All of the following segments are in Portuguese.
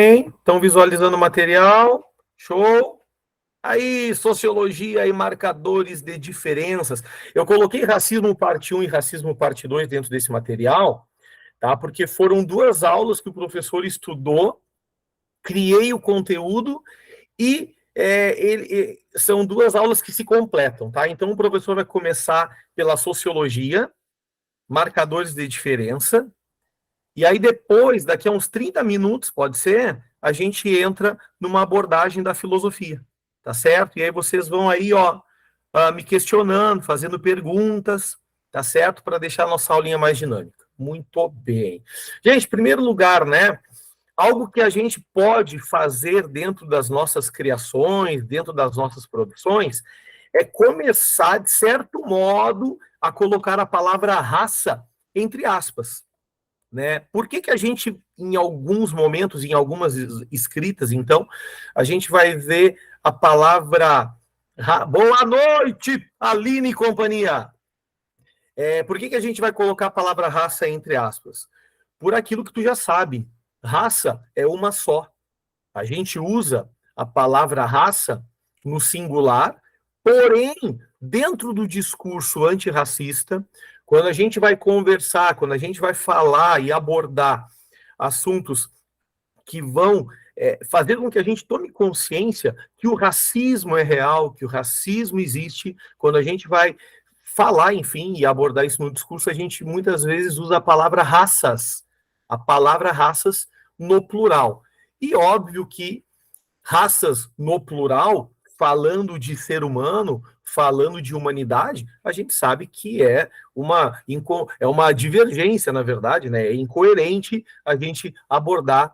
Estão visualizando o material? Show! Aí, sociologia e marcadores de diferenças. Eu coloquei racismo parte 1 e racismo parte 2 dentro desse material, tá? Porque foram duas aulas que o professor estudou, criei o conteúdo e são duas aulas que se completam, tá? Então, o professor vai começar pela sociologia, marcadores de diferença, e aí depois, daqui a uns 30 minutos, pode ser, a gente entra numa abordagem da filosofia, tá certo? E aí vocês vão aí, ó, me questionando, fazendo perguntas, tá certo? Para deixar a nossa aulinha mais dinâmica. Muito bem. Gente, em primeiro lugar, né, algo que a gente pode fazer dentro das nossas criações, dentro das nossas produções, é começar, de certo modo, a colocar a palavra raça entre aspas. Né? Por que, que a gente, em alguns momentos, em algumas escritas, então, a gente vai ver a palavra boa noite, Aline e companhia. Por que, que a gente vai colocar a palavra raça entre aspas? Por aquilo que tu já sabe. Raça é uma só. A gente usa a palavra raça no singular, porém, dentro do discurso antirracista, quando a gente vai conversar, quando a gente vai falar e abordar assuntos que vão fazer com que a gente tome consciência que o racismo é real, que o racismo existe, quando a gente vai falar, enfim, e abordar isso no discurso, a gente muitas vezes usa a palavra raças no plural. E óbvio que raças no plural, falando de ser humano, falando de humanidade, a gente sabe que é uma divergência, na verdade, né? É incoerente a gente abordar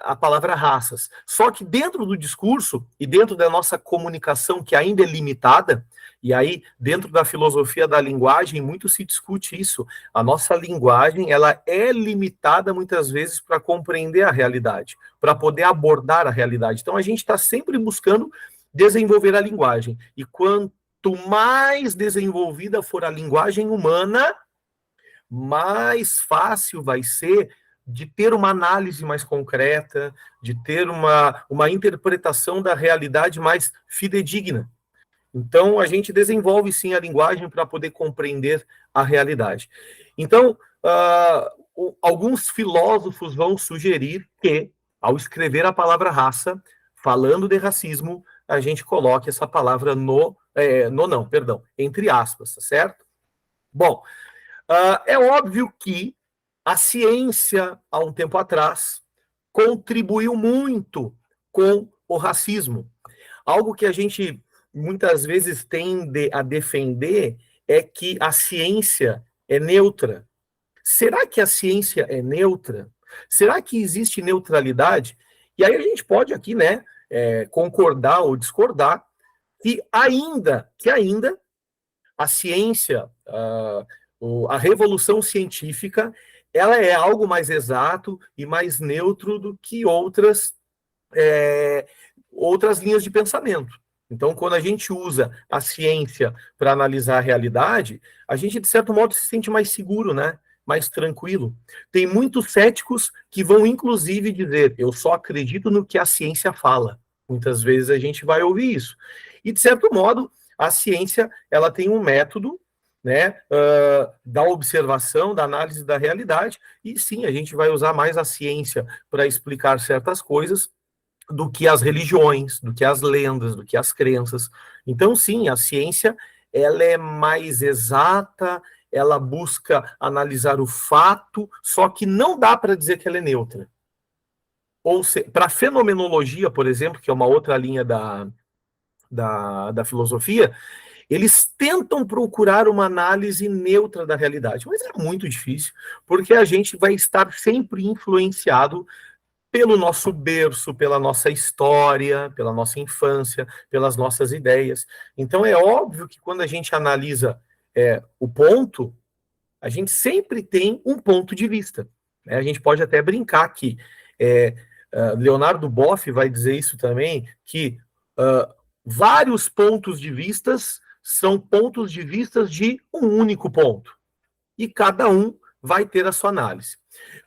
a palavra raças. Só que dentro do discurso e dentro da nossa comunicação, que ainda é limitada, e aí dentro da filosofia da linguagem, muito se discute isso. A nossa linguagem, ela é limitada muitas vezes para compreender a realidade, para poder abordar a realidade. Então a gente está sempre buscando desenvolver a linguagem. E quanto mais desenvolvida for a linguagem humana, mais fácil vai ser de ter uma análise mais concreta, de ter uma interpretação da realidade mais fidedigna. Então, a gente desenvolve, sim, a linguagem para poder compreender a realidade. Então, alguns filósofos vão sugerir que, ao escrever a palavra raça, falando de racismo, a gente coloque essa palavra entre aspas, tá certo? Bom, é óbvio que a ciência, há um tempo atrás, contribuiu muito com o racismo. Algo que a gente muitas vezes tende a defender é que a ciência é neutra. Será que a ciência é neutra? Será que existe neutralidade? E aí a gente pode aqui, né, concordar ou discordar que ainda a ciência, a revolução científica, ela é algo mais exato e mais neutro do que outras linhas de pensamento. Então, quando a gente usa a ciência para analisar a realidade, a gente, de certo modo, se sente mais seguro, né? Mais tranquilo. Tem muitos céticos que vão, inclusive, dizer: eu só acredito no que a ciência fala. Muitas vezes a gente vai ouvir isso. E, de certo modo, a ciência, ela tem um método, né, da observação, da análise da realidade, e sim, a gente vai usar mais a ciência para explicar certas coisas do que as religiões, do que as lendas, do que as crenças. Então, sim, a ciência, ela é mais exata, ela busca analisar o fato, só que não dá para dizer que ela é neutra. Ou para a fenomenologia, por exemplo, que é uma outra linha da filosofia, eles tentam procurar uma análise neutra da realidade, mas é muito difícil, porque a gente vai estar sempre influenciado pelo nosso berço, pela nossa história, pela nossa infância, pelas nossas ideias. Então, é óbvio que quando a gente analisa o ponto, a gente sempre tem um ponto de vista. Né? A gente pode até brincar que Leonardo Boff vai dizer isso também, que vários pontos de vistas são pontos de vistas de um único ponto. E cada um vai ter a sua análise.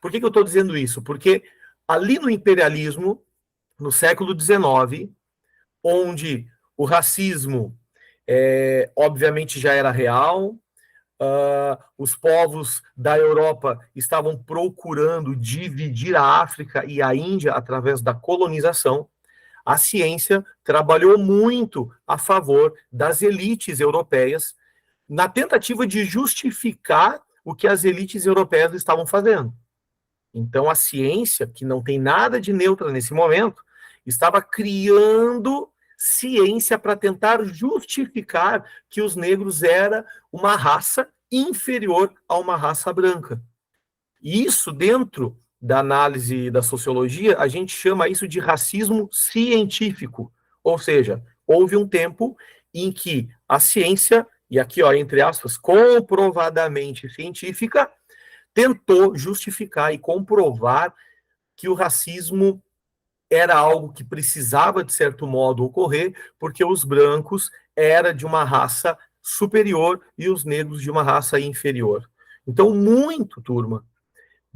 Por que eu estou dizendo isso? Porque Ali no imperialismo, no século XIX, onde o racismo, obviamente, já era real, os povos da Europa estavam procurando dividir a África e a Índia através da colonização. A ciência trabalhou muito a favor das elites europeias, na tentativa de justificar o que as elites europeias estavam fazendo. Então, a ciência, que não tem nada de neutra nesse momento, estava criando ciência para tentar justificar que os negros eram uma raça inferior a uma raça branca. E isso, dentro da análise da sociologia, a gente chama isso de racismo científico. Ou seja, houve um tempo em que a ciência, e aqui, ó, entre aspas, comprovadamente científica, tentou justificar e comprovar que o racismo era algo que precisava, de certo modo, ocorrer, porque os brancos eram de uma raça superior e os negros de uma raça inferior. Então, muito, turma,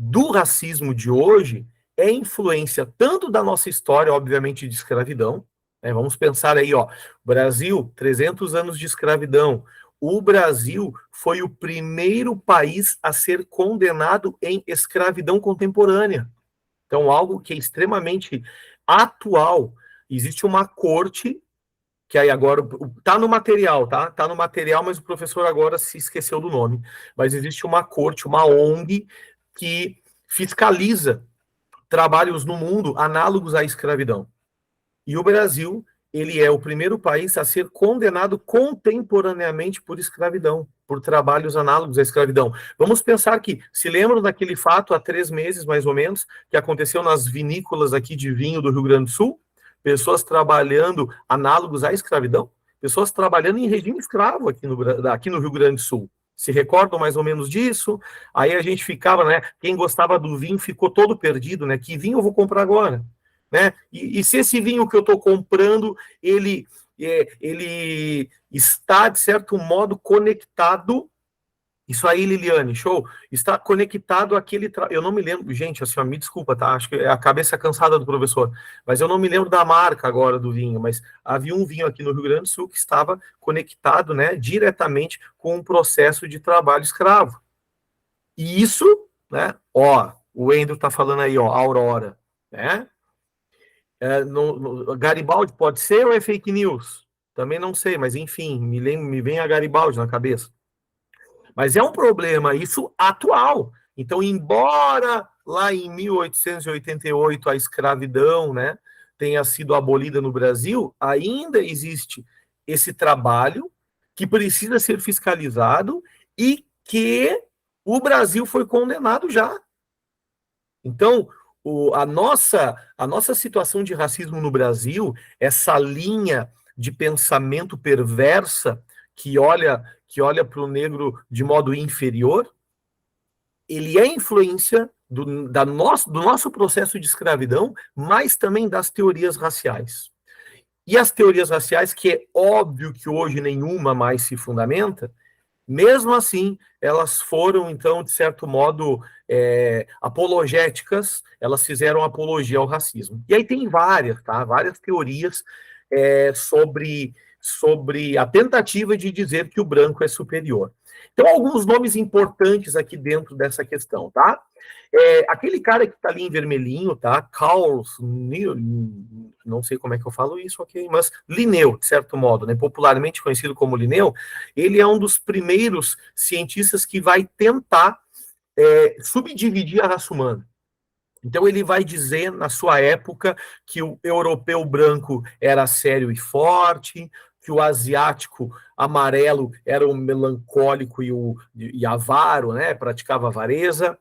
do racismo de hoje é influência tanto da nossa história, obviamente, de escravidão, né? Vamos pensar aí, ó, Brasil, 300 anos de escravidão. O Brasil foi o primeiro país a ser condenado em escravidão contemporânea. Então, algo que é extremamente atual. Existe uma corte, que aí agora está no material, tá? Está no material, mas o professor agora se esqueceu do nome. Mas existe uma corte, uma ONG, que fiscaliza trabalhos no mundo análogos à escravidão. E o Brasil, ele é o primeiro país a ser condenado contemporaneamente por escravidão, por trabalhos análogos à escravidão. Vamos pensar que, se lembram daquele fato há 3 meses, mais ou menos, que aconteceu nas vinícolas aqui de vinho do Rio Grande do Sul? Pessoas trabalhando análogos à escravidão? Pessoas trabalhando em regime escravo aqui no Rio Grande do Sul. Se recordam mais ou menos disso? Aí a gente ficava, né? Quem gostava do vinho ficou todo perdido, né? Que vinho eu vou comprar agora? Né? E se esse vinho que eu estou comprando, ele está, de certo modo, conectado. Isso aí, Liliane, show. Está conectado àquele. Eu não me lembro, gente, assim, ó, me desculpa, tá? Acho que é a cabeça cansada do professor, mas eu não me lembro da marca agora do vinho, mas havia um vinho aqui no Rio Grande do Sul que estava conectado, né, diretamente com um processo de trabalho escravo. E isso, né, ó, o Andrew está falando aí, ó, Aurora, né? Garibaldi pode ser ou é fake news? Também não sei, mas enfim, me vem a Garibaldi na cabeça. Mas é um problema isso atual. Então, embora lá em 1888 a escravidão, né, tenha sido abolida no Brasil, ainda existe esse trabalho que precisa ser fiscalizado e que o Brasil foi condenado já. Então, a nossa situação de racismo no Brasil, essa linha de pensamento perversa que olha para o negro de modo inferior, ele é influência do nosso processo de escravidão, mas também das teorias raciais. E as teorias raciais, que é óbvio que hoje nenhuma mais se fundamenta, mesmo assim, elas foram, então, de certo modo, apologéticas, elas fizeram apologia ao racismo. E aí tem várias, tá? Várias teorias sobre a tentativa de dizer que o branco é superior. Então, alguns nomes importantes aqui dentro dessa questão, tá? Aquele cara que está ali em vermelhinho, tá? Carl, não sei como é que eu falo isso, ok? Mas Linneu, de certo modo, né? Popularmente conhecido como Linneu, ele é um dos primeiros cientistas que vai tentar subdividir a raça humana. Então ele vai dizer, na sua época, que o europeu branco era sério e forte, que o asiático amarelo era o melancólico e avaro, né? Praticava avareza.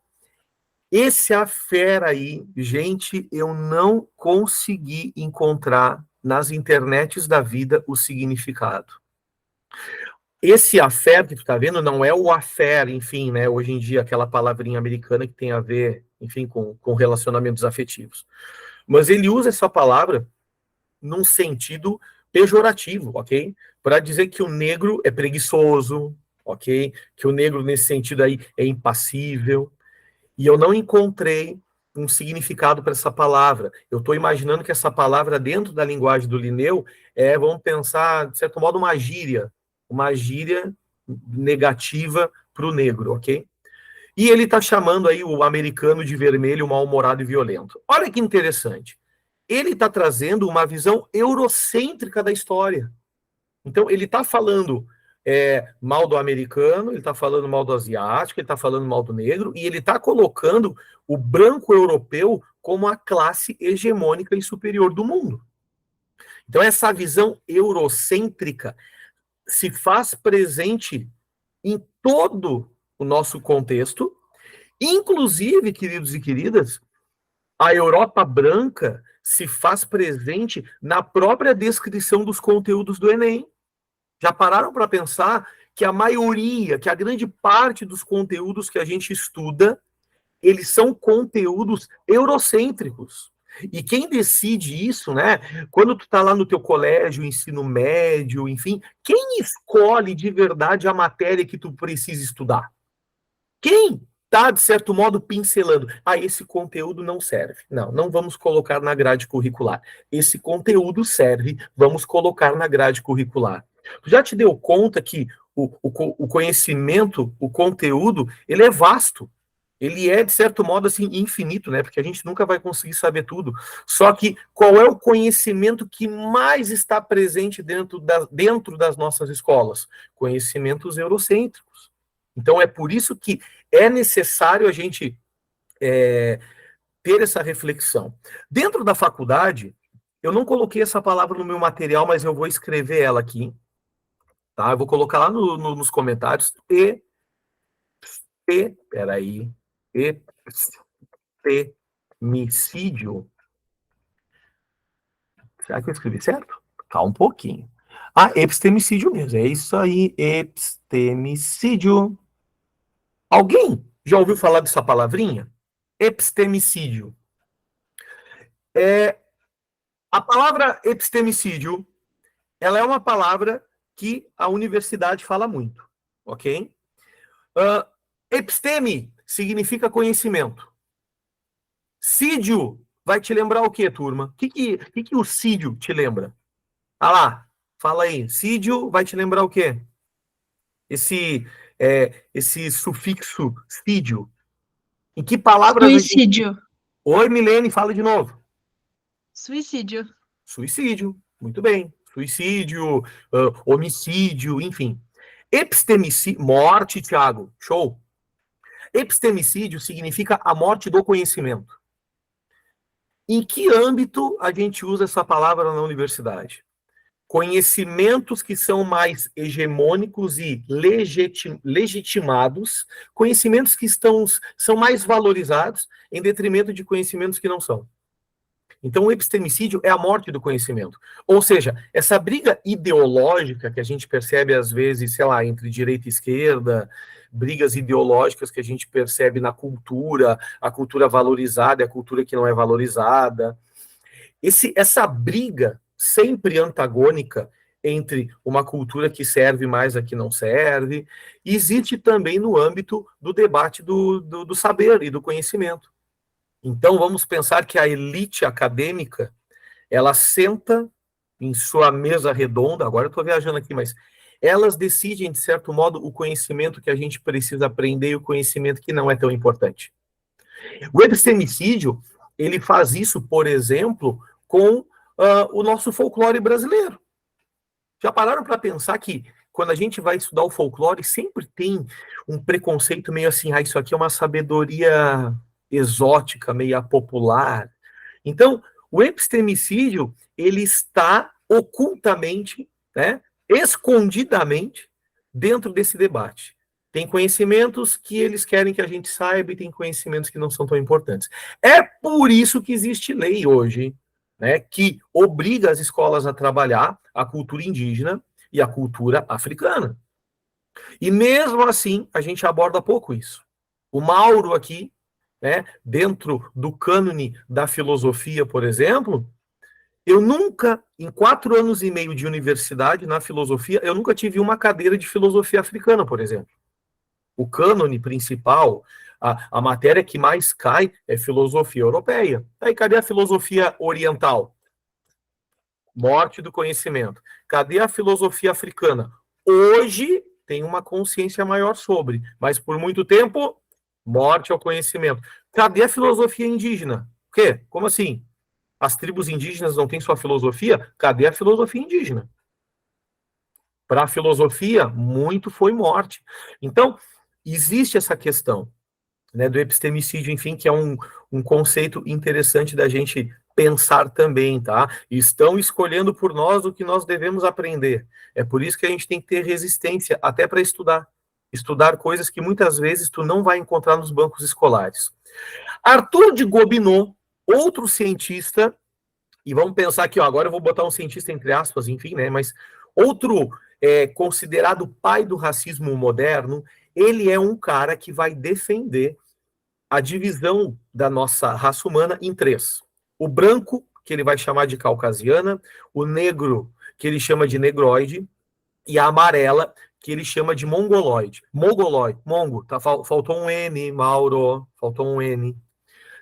Esse afera aí, gente, eu não consegui encontrar nas internets da vida o significado. Esse affair que tu tá vendo não é o affair, enfim, né? Hoje em dia, aquela palavrinha americana que tem a ver, enfim, com relacionamentos afetivos. Mas ele usa essa palavra num sentido pejorativo, ok? Para dizer que o negro é preguiçoso, ok? Que o negro, nesse sentido aí, é impassível. E eu não encontrei um significado para essa palavra. Eu estou imaginando que essa palavra, dentro da linguagem do Linneu, vamos pensar, de certo modo, uma gíria negativa para o negro, ok? E ele está chamando aí o americano de vermelho, mal-humorado e violento. Olha que interessante. Ele está trazendo uma visão eurocêntrica da história. Então, ele está falando mal do americano, ele está falando mal do asiático, ele está falando mal do negro, e ele está colocando o branco europeu como a classe hegemônica e superior do mundo. Então, essa visão eurocêntrica se faz presente em todo o nosso contexto, inclusive, queridos e queridas, a Europa branca se faz presente na própria descrição dos conteúdos do Enem. Já pararam para pensar que a maioria, que a grande parte dos conteúdos que a gente estuda, eles são conteúdos eurocêntricos. E quem decide isso, né? Quando tu tá lá no teu colégio, ensino médio, enfim, quem escolhe de verdade a matéria que tu precisa estudar? Quem tá, de certo modo, pincelando? Esse conteúdo não serve. Não vamos colocar na grade curricular. Esse conteúdo serve, vamos colocar na grade curricular. Tu já te deu conta que o conhecimento, o conteúdo, ele é vasto. Ele é, de certo modo, assim, infinito, né? Porque a gente nunca vai conseguir saber tudo. Só que qual é o conhecimento que mais está presente dentro das nossas escolas? Conhecimentos eurocêntricos. Então, é por isso que é necessário a gente ter essa reflexão. Dentro da faculdade, eu não coloquei essa palavra no meu material, mas eu vou escrever ela aqui. Tá? Eu vou colocar lá nos comentários. Peraí. Epistemicídio. Será que eu escrevi certo? Tá um pouquinho. Epistemicídio mesmo. É isso aí. Epistemicídio. Alguém já ouviu falar dessa palavrinha? Epistemicídio. A palavra epistemicídio, ela é uma palavra que a universidade fala muito, ok? Episteme significa conhecimento. Sídio vai te lembrar o quê, turma? O que o sídio te lembra? Lá, fala aí. Sídio vai te lembrar o quê? Esse sufixo sídio. Em que palavras... Suicídio. Oi, Milene, fala de novo. Suicídio. Suicídio, muito bem. Suicídio, homicídio, enfim. Epistemicídio, morte, Thiago, show. Epistemicídio significa a morte do conhecimento. Em que âmbito a gente usa essa palavra na universidade? Conhecimentos que são mais hegemônicos e legitimados, conhecimentos que são mais valorizados em detrimento de conhecimentos que não são. Então, o epistemicídio é a morte do conhecimento. Ou seja, essa briga ideológica que a gente percebe, às vezes, sei lá, entre direita e esquerda, brigas ideológicas que a gente percebe na cultura, a cultura valorizada e a cultura que não é valorizada. Essa briga sempre antagônica entre uma cultura que serve mais a que não serve, existe também no âmbito do debate do saber e do conhecimento. Então, vamos pensar que a elite acadêmica, ela senta em sua mesa redonda, agora eu estou viajando aqui, mas elas decidem, de certo modo, o conhecimento que a gente precisa aprender e o conhecimento que não é tão importante. O epistemicídio, ele faz isso, por exemplo, com o nosso folclore brasileiro. Já pararam para pensar que quando a gente vai estudar o folclore, sempre tem um preconceito meio assim, isso aqui é uma sabedoria exótica, meio popular. Então, o epistemicídio, ele está ocultamente, né, escondidamente, dentro desse debate. Tem conhecimentos que eles querem que a gente saiba e tem conhecimentos que não são tão importantes. É por isso que existe lei hoje, né, que obriga as escolas a trabalhar a cultura indígena e a cultura africana. E mesmo assim, a gente aborda pouco isso. O Mauro aqui, né, dentro do cânone da filosofia, por exemplo, eu nunca, em 4 anos e meio de universidade na filosofia, eu nunca tive uma cadeira de filosofia africana, por exemplo. O cânone principal, A matéria que mais cai é filosofia europeia. Aí, cadê a filosofia oriental? Morte do conhecimento. Cadê a filosofia africana? Hoje tem uma consciência maior sobre, mas por muito tempo, morte ao conhecimento. Cadê a filosofia indígena? O quê? Como assim? As tribos indígenas não têm sua filosofia? Cadê a filosofia indígena? Para a filosofia, muito foi morte. Então, existe essa questão, né, do epistemicídio, enfim, que é um conceito interessante da gente pensar também, tá? Estão escolhendo por nós o que nós devemos aprender. É por isso que a gente tem que ter resistência até para estudar. Estudar coisas que muitas vezes tu não vai encontrar nos bancos escolares. Arthur de Gobineau, outro cientista, e vamos pensar aqui, ó, agora eu vou botar um cientista entre aspas, enfim, né, mas outro considerado pai do racismo moderno, ele é um cara que vai defender a divisão da nossa raça humana em três. O branco, que ele vai chamar de caucasiana, o negro, que ele chama de negroide, e a amarela, que ele chama de mongoloide. Mongoloide, mongo, tá, faltou um N, Mauro, faltou um N.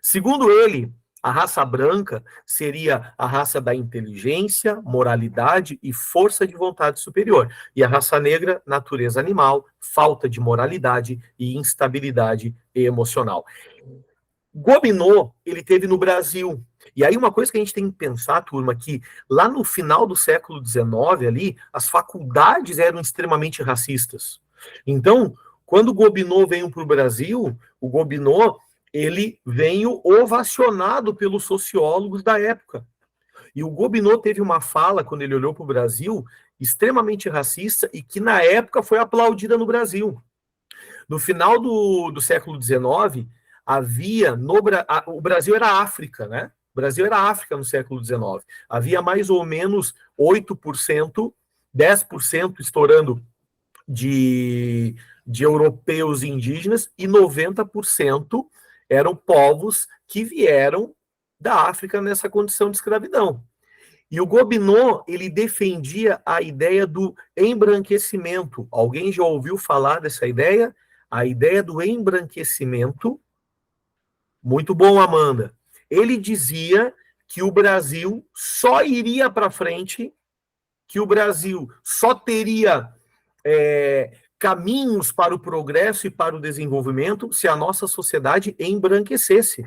Segundo ele, a raça branca seria a raça da inteligência, moralidade e força de vontade superior. E a raça negra, natureza animal, falta de moralidade e instabilidade emocional. Gobineau, ele teve no Brasil. E aí uma coisa que a gente tem que pensar, turma, que lá no final do século XIX, ali, as faculdades eram extremamente racistas. Então, quando o Gobineau veio para o Brasil, o Gobineau, ele veio ovacionado pelos sociólogos da época. E o Gobineau teve uma fala, quando ele olhou para o Brasil, extremamente racista e que, na época, foi aplaudida no Brasil. No final do século XIX, o Brasil era África, né? O Brasil era África no século XIX. Havia mais ou menos 8%, 10% estourando de europeus indígenas e 90% eram povos que vieram da África nessa condição de escravidão. E o Gobineau, ele defendia a ideia do embranquecimento. Alguém já ouviu falar dessa ideia? A ideia do embranquecimento. Muito bom, Amanda. Ele dizia que o Brasil só iria para frente, que o Brasil só teria caminhos para o progresso e para o desenvolvimento se a nossa sociedade embranquecesse.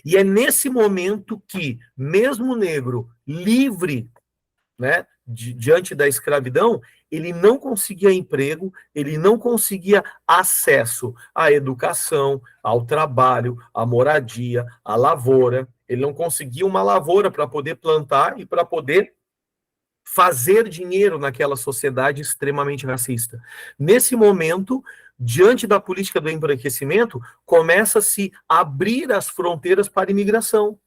E é nesse momento que, mesmo negro, livre, né, diante da escravidão, ele não conseguia emprego, ele não conseguia acesso à educação, ao trabalho, à moradia, à lavoura. Ele não conseguia uma lavoura para poder plantar e para poder fazer dinheiro naquela sociedade extremamente racista. Nesse momento, diante da política do embranquecimento, começa a se abrir as fronteiras para a imigração.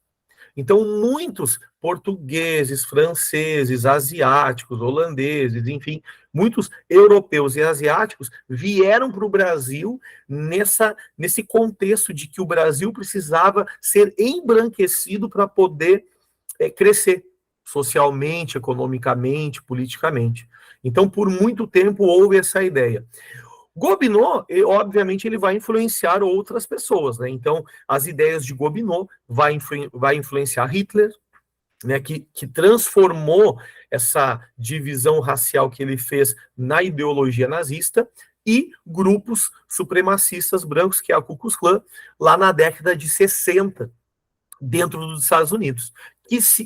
Então, muitos portugueses, franceses, asiáticos, holandeses, enfim, muitos europeus e asiáticos vieram para o Brasil nesse contexto de que o Brasil precisava ser embranquecido para poder crescer socialmente, economicamente, politicamente. Então, por muito tempo, houve essa ideia. Gobineau, obviamente, ele vai influenciar outras pessoas, né? Então, as ideias de Gobineau vai influenciar Hitler, né, que transformou essa divisão racial que ele fez na ideologia nazista, e grupos supremacistas brancos, que é a Ku Klux Klan, lá na década de 60, dentro dos Estados Unidos.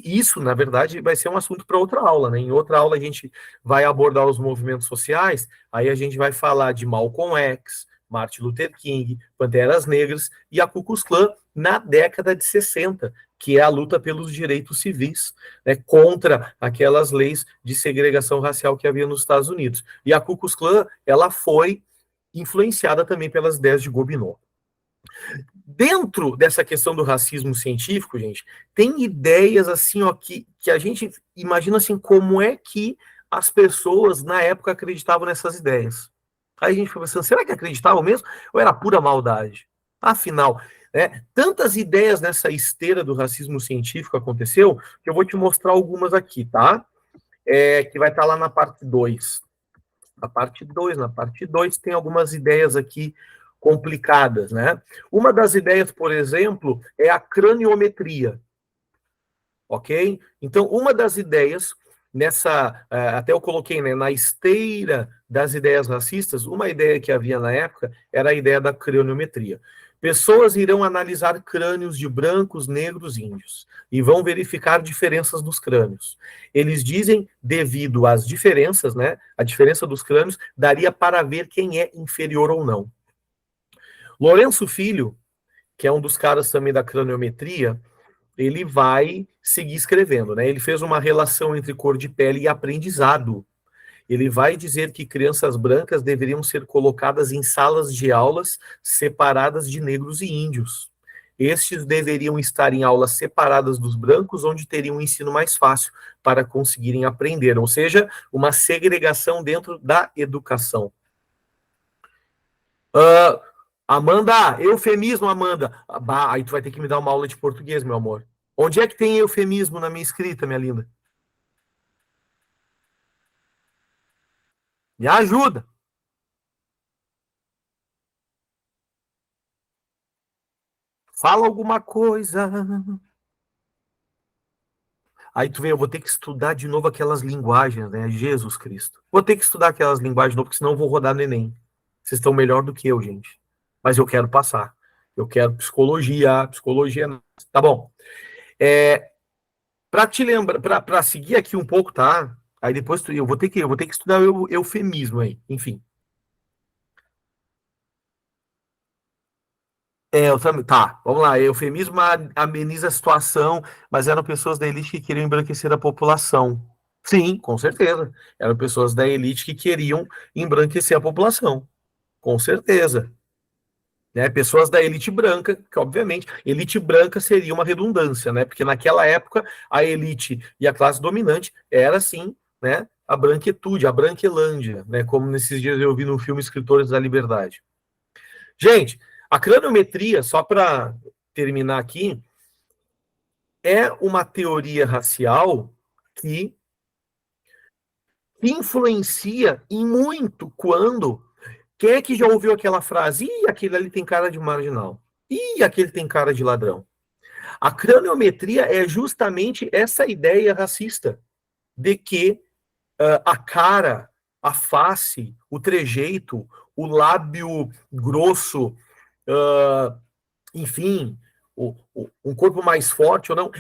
Isso, na verdade, vai ser um assunto para outra aula, né? Em outra aula a gente vai abordar os movimentos sociais, aí a gente vai falar de Malcolm X, Martin Luther King, Panteras Negras e a Ku Klux Klan na década de 60, que é a luta pelos direitos civis, né, contra aquelas leis de segregação racial que havia nos Estados Unidos. E a Ku Klux Klan, ela foi influenciada também pelas ideias de Gobineau. Dentro dessa questão do racismo científico, gente, tem ideias assim, ó, que a gente imagina assim, como é que as pessoas na época acreditavam nessas ideias. Aí a gente fica pensando, será que acreditavam mesmo? Ou era pura maldade? Afinal, né, tantas ideias nessa esteira do racismo científico aconteceu, que eu vou te mostrar algumas aqui, tá? Que vai estar lá na parte 2. Na parte 2 tem algumas ideias aqui complicadas, né? Uma das ideias, por exemplo, é a craniometria, ok? Então, uma das ideias até eu coloquei, né, na esteira das ideias racistas, uma ideia que havia na época era a ideia da craniometria. Pessoas irão analisar crânios de brancos, negros e índios e vão verificar diferenças nos crânios. Eles dizem, devido às diferenças, né, a diferença dos crânios, daria para ver quem é inferior ou não. Lourenço Filho, que é um dos caras também da craniometria, ele vai seguir escrevendo, né? Ele fez uma relação entre cor de pele e aprendizado. Ele vai dizer que crianças brancas deveriam ser colocadas em salas de aulas separadas de negros e índios. Estes deveriam estar em aulas separadas dos brancos, onde teriam um ensino mais fácil para conseguirem aprender, ou seja, uma segregação dentro da educação. Amanda, eufemismo, Amanda. Bah, aí tu vai ter que me dar uma aula de português, meu amor. Onde é que tem eufemismo na minha escrita, minha linda? Me ajuda. Fala alguma coisa. Aí tu vê, eu vou ter que estudar de novo aquelas linguagens, né? Jesus Cristo. Vou ter que estudar aquelas linguagens de novo, porque senão eu vou rodar no Enem. Vocês estão melhor do que eu, gente. Mas eu quero passar. Eu quero psicologia. Tá bom. Para te lembrar, para seguir aqui um pouco, tá? Aí depois eu vou ter que estudar o eufemismo aí, enfim. Eu também. Tá, vamos lá. Eufemismo ameniza a situação, mas eram pessoas da elite que queriam embranquecer a população. Sim, com certeza. Eram pessoas da elite que queriam embranquecer a população. Com certeza. Né? Pessoas da elite branca, que obviamente, elite branca seria uma redundância, né? Porque naquela época a elite e a classe dominante era sim, né? A branquetude, a branquelândia, né? Como nesses dias eu vi no filme Escritores da Liberdade. Gente, a craniometria, só para terminar aqui, é uma teoria racial que influencia em muito quando. Quem é que já ouviu aquela frase? Ih, aquele ali tem cara de marginal. Ih, aquele tem cara de ladrão. A craniometria é justamente essa ideia racista de que a cara, a face, o trejeito, o lábio grosso, enfim, um corpo mais forte ou não,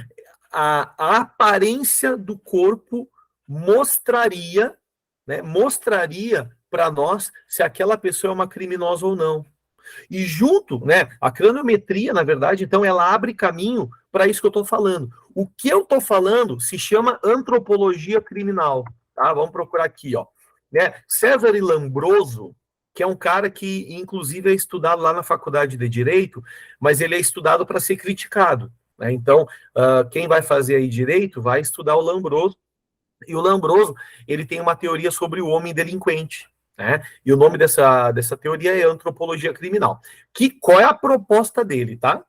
a aparência do corpo mostraria, né, mostraria para nós se aquela pessoa é uma criminosa ou não. E junto, né, a craniometria, na verdade, então, ela abre caminho para isso que eu estou falando. O que eu estou falando se chama antropologia criminal. Tá? Vamos procurar aqui, ó. Né? César Lambroso, que é um cara que, inclusive, é estudado lá na Faculdade de Direito, mas ele é estudado para ser criticado. Né? Então, quem vai fazer aí direito vai estudar o Lambroso, e o Lambroso, ele tem uma teoria sobre o homem delinquente. Né? E o nome dessa teoria é antropologia criminal. Qual é a proposta dele, tá?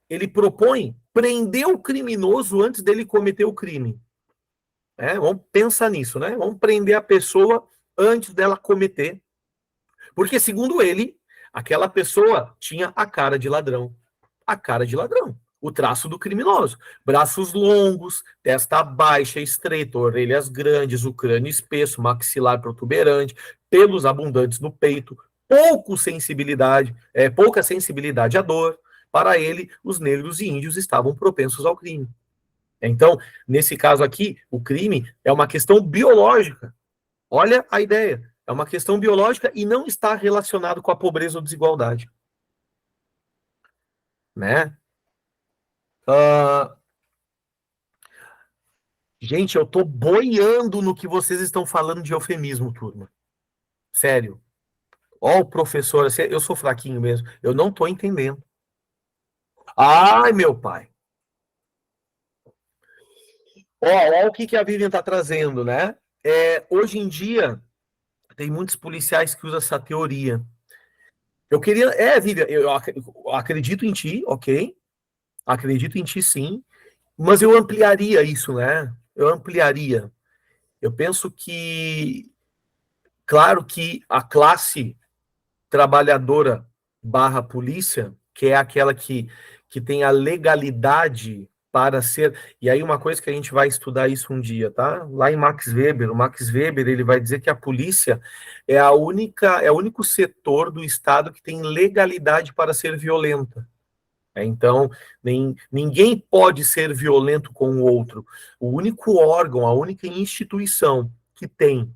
Ele propõe prender o criminoso antes dele cometer o crime. Vamos pensar nisso, né? Vamos prender a pessoa antes dela cometer. Porque, segundo ele, aquela pessoa tinha a cara de ladrão. A cara de ladrão. O traço do criminoso. Braços longos, testa baixa, estreita, orelhas grandes, o crânio espesso, maxilar protuberante, pelos abundantes no peito, pouca sensibilidade à dor. Para ele, os negros e índios estavam propensos ao crime. Então, nesse caso aqui, o crime é uma questão biológica. Olha a ideia. É uma questão biológica e não está relacionado com a pobreza ou desigualdade. Né? Gente, eu tô boiando no que vocês estão falando de eufemismo, turma. Sério. Ó, o professor, eu sou fraquinho mesmo. Eu não tô entendendo. Ai, meu pai. Ó, o que a Vivian tá trazendo, né? Hoje em dia, tem muitos policiais que usam essa teoria. Eu queria. Vivian, eu acredito em ti, ok? Acredito em ti, sim. Mas eu ampliaria isso, né? Eu ampliaria. Eu penso que, claro que a classe trabalhadora barra polícia, que é aquela que tem a legalidade para ser... E aí uma coisa que a gente vai estudar isso um dia, tá? Lá em Max Weber, o Max Weber, ele vai dizer que a polícia é o único setor do Estado que tem legalidade para ser violenta. Então, ninguém pode ser violento com o outro. O único órgão, a única instituição que tem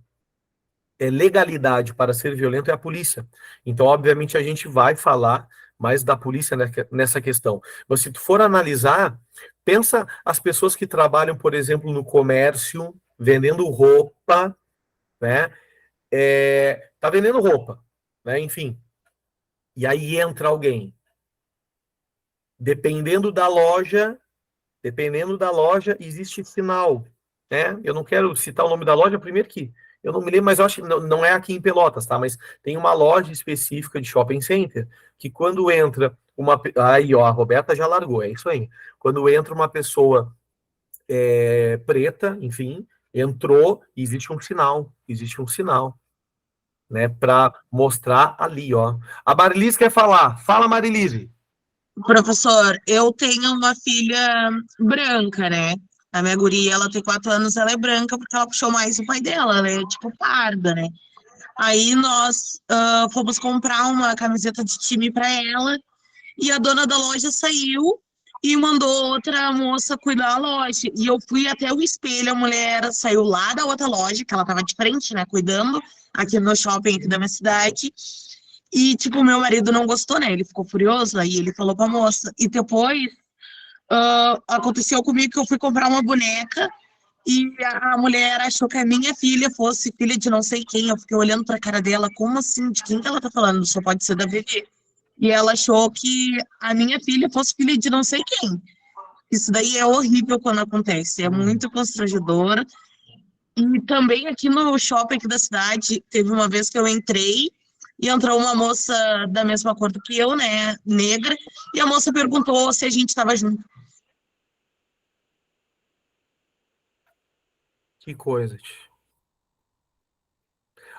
legalidade para ser violento é a polícia. Então, obviamente, a gente vai falar mais da polícia nessa questão. Mas se tu for analisar, pensa as pessoas que trabalham, por exemplo, no comércio, vendendo roupa, né? Tá vendendo roupa, né? Enfim. E aí entra alguém. Dependendo da loja, existe sinal, né? Eu não quero citar o nome da loja, primeiro que eu não me lembro, mas eu acho que não é aqui em Pelotas, tá? Mas tem uma loja específica de shopping center que quando entra uma... Aí, ó, a Roberta já largou, é isso aí. Quando entra uma pessoa preta, enfim, entrou, existe um sinal, né? Para mostrar ali, ó. A Marilise quer falar. Fala, Marilise. Professor, eu tenho uma filha branca, né? A minha guria, ela tem 4 anos, ela é branca porque ela puxou mais o pai dela, ela é tipo parda, né? Aí nós fomos comprar uma camiseta de time para ela e a dona da loja saiu e mandou outra moça cuidar da loja. E eu fui até o espelho, a mulher saiu lá da outra loja, que ela tava de frente, né, cuidando, aqui no shopping aqui da minha cidade. E, tipo, meu marido não gostou, né? Ele ficou furioso, aí ele falou pra moça. E depois, aconteceu comigo que eu fui comprar uma boneca e a mulher achou que a minha filha fosse filha de não sei quem. Eu fiquei olhando pra cara dela, como assim? De quem que ela tá falando? Só pode ser da Vivi. E ela achou que a minha filha fosse filha de não sei quem. Isso daí é horrível quando acontece, é muito constrangedor. E também aqui no shopping aqui da cidade, teve uma vez que eu entrei e entrou uma moça da mesma cor do que eu, né, negra, e a moça perguntou se a gente estava junto. Que coisa.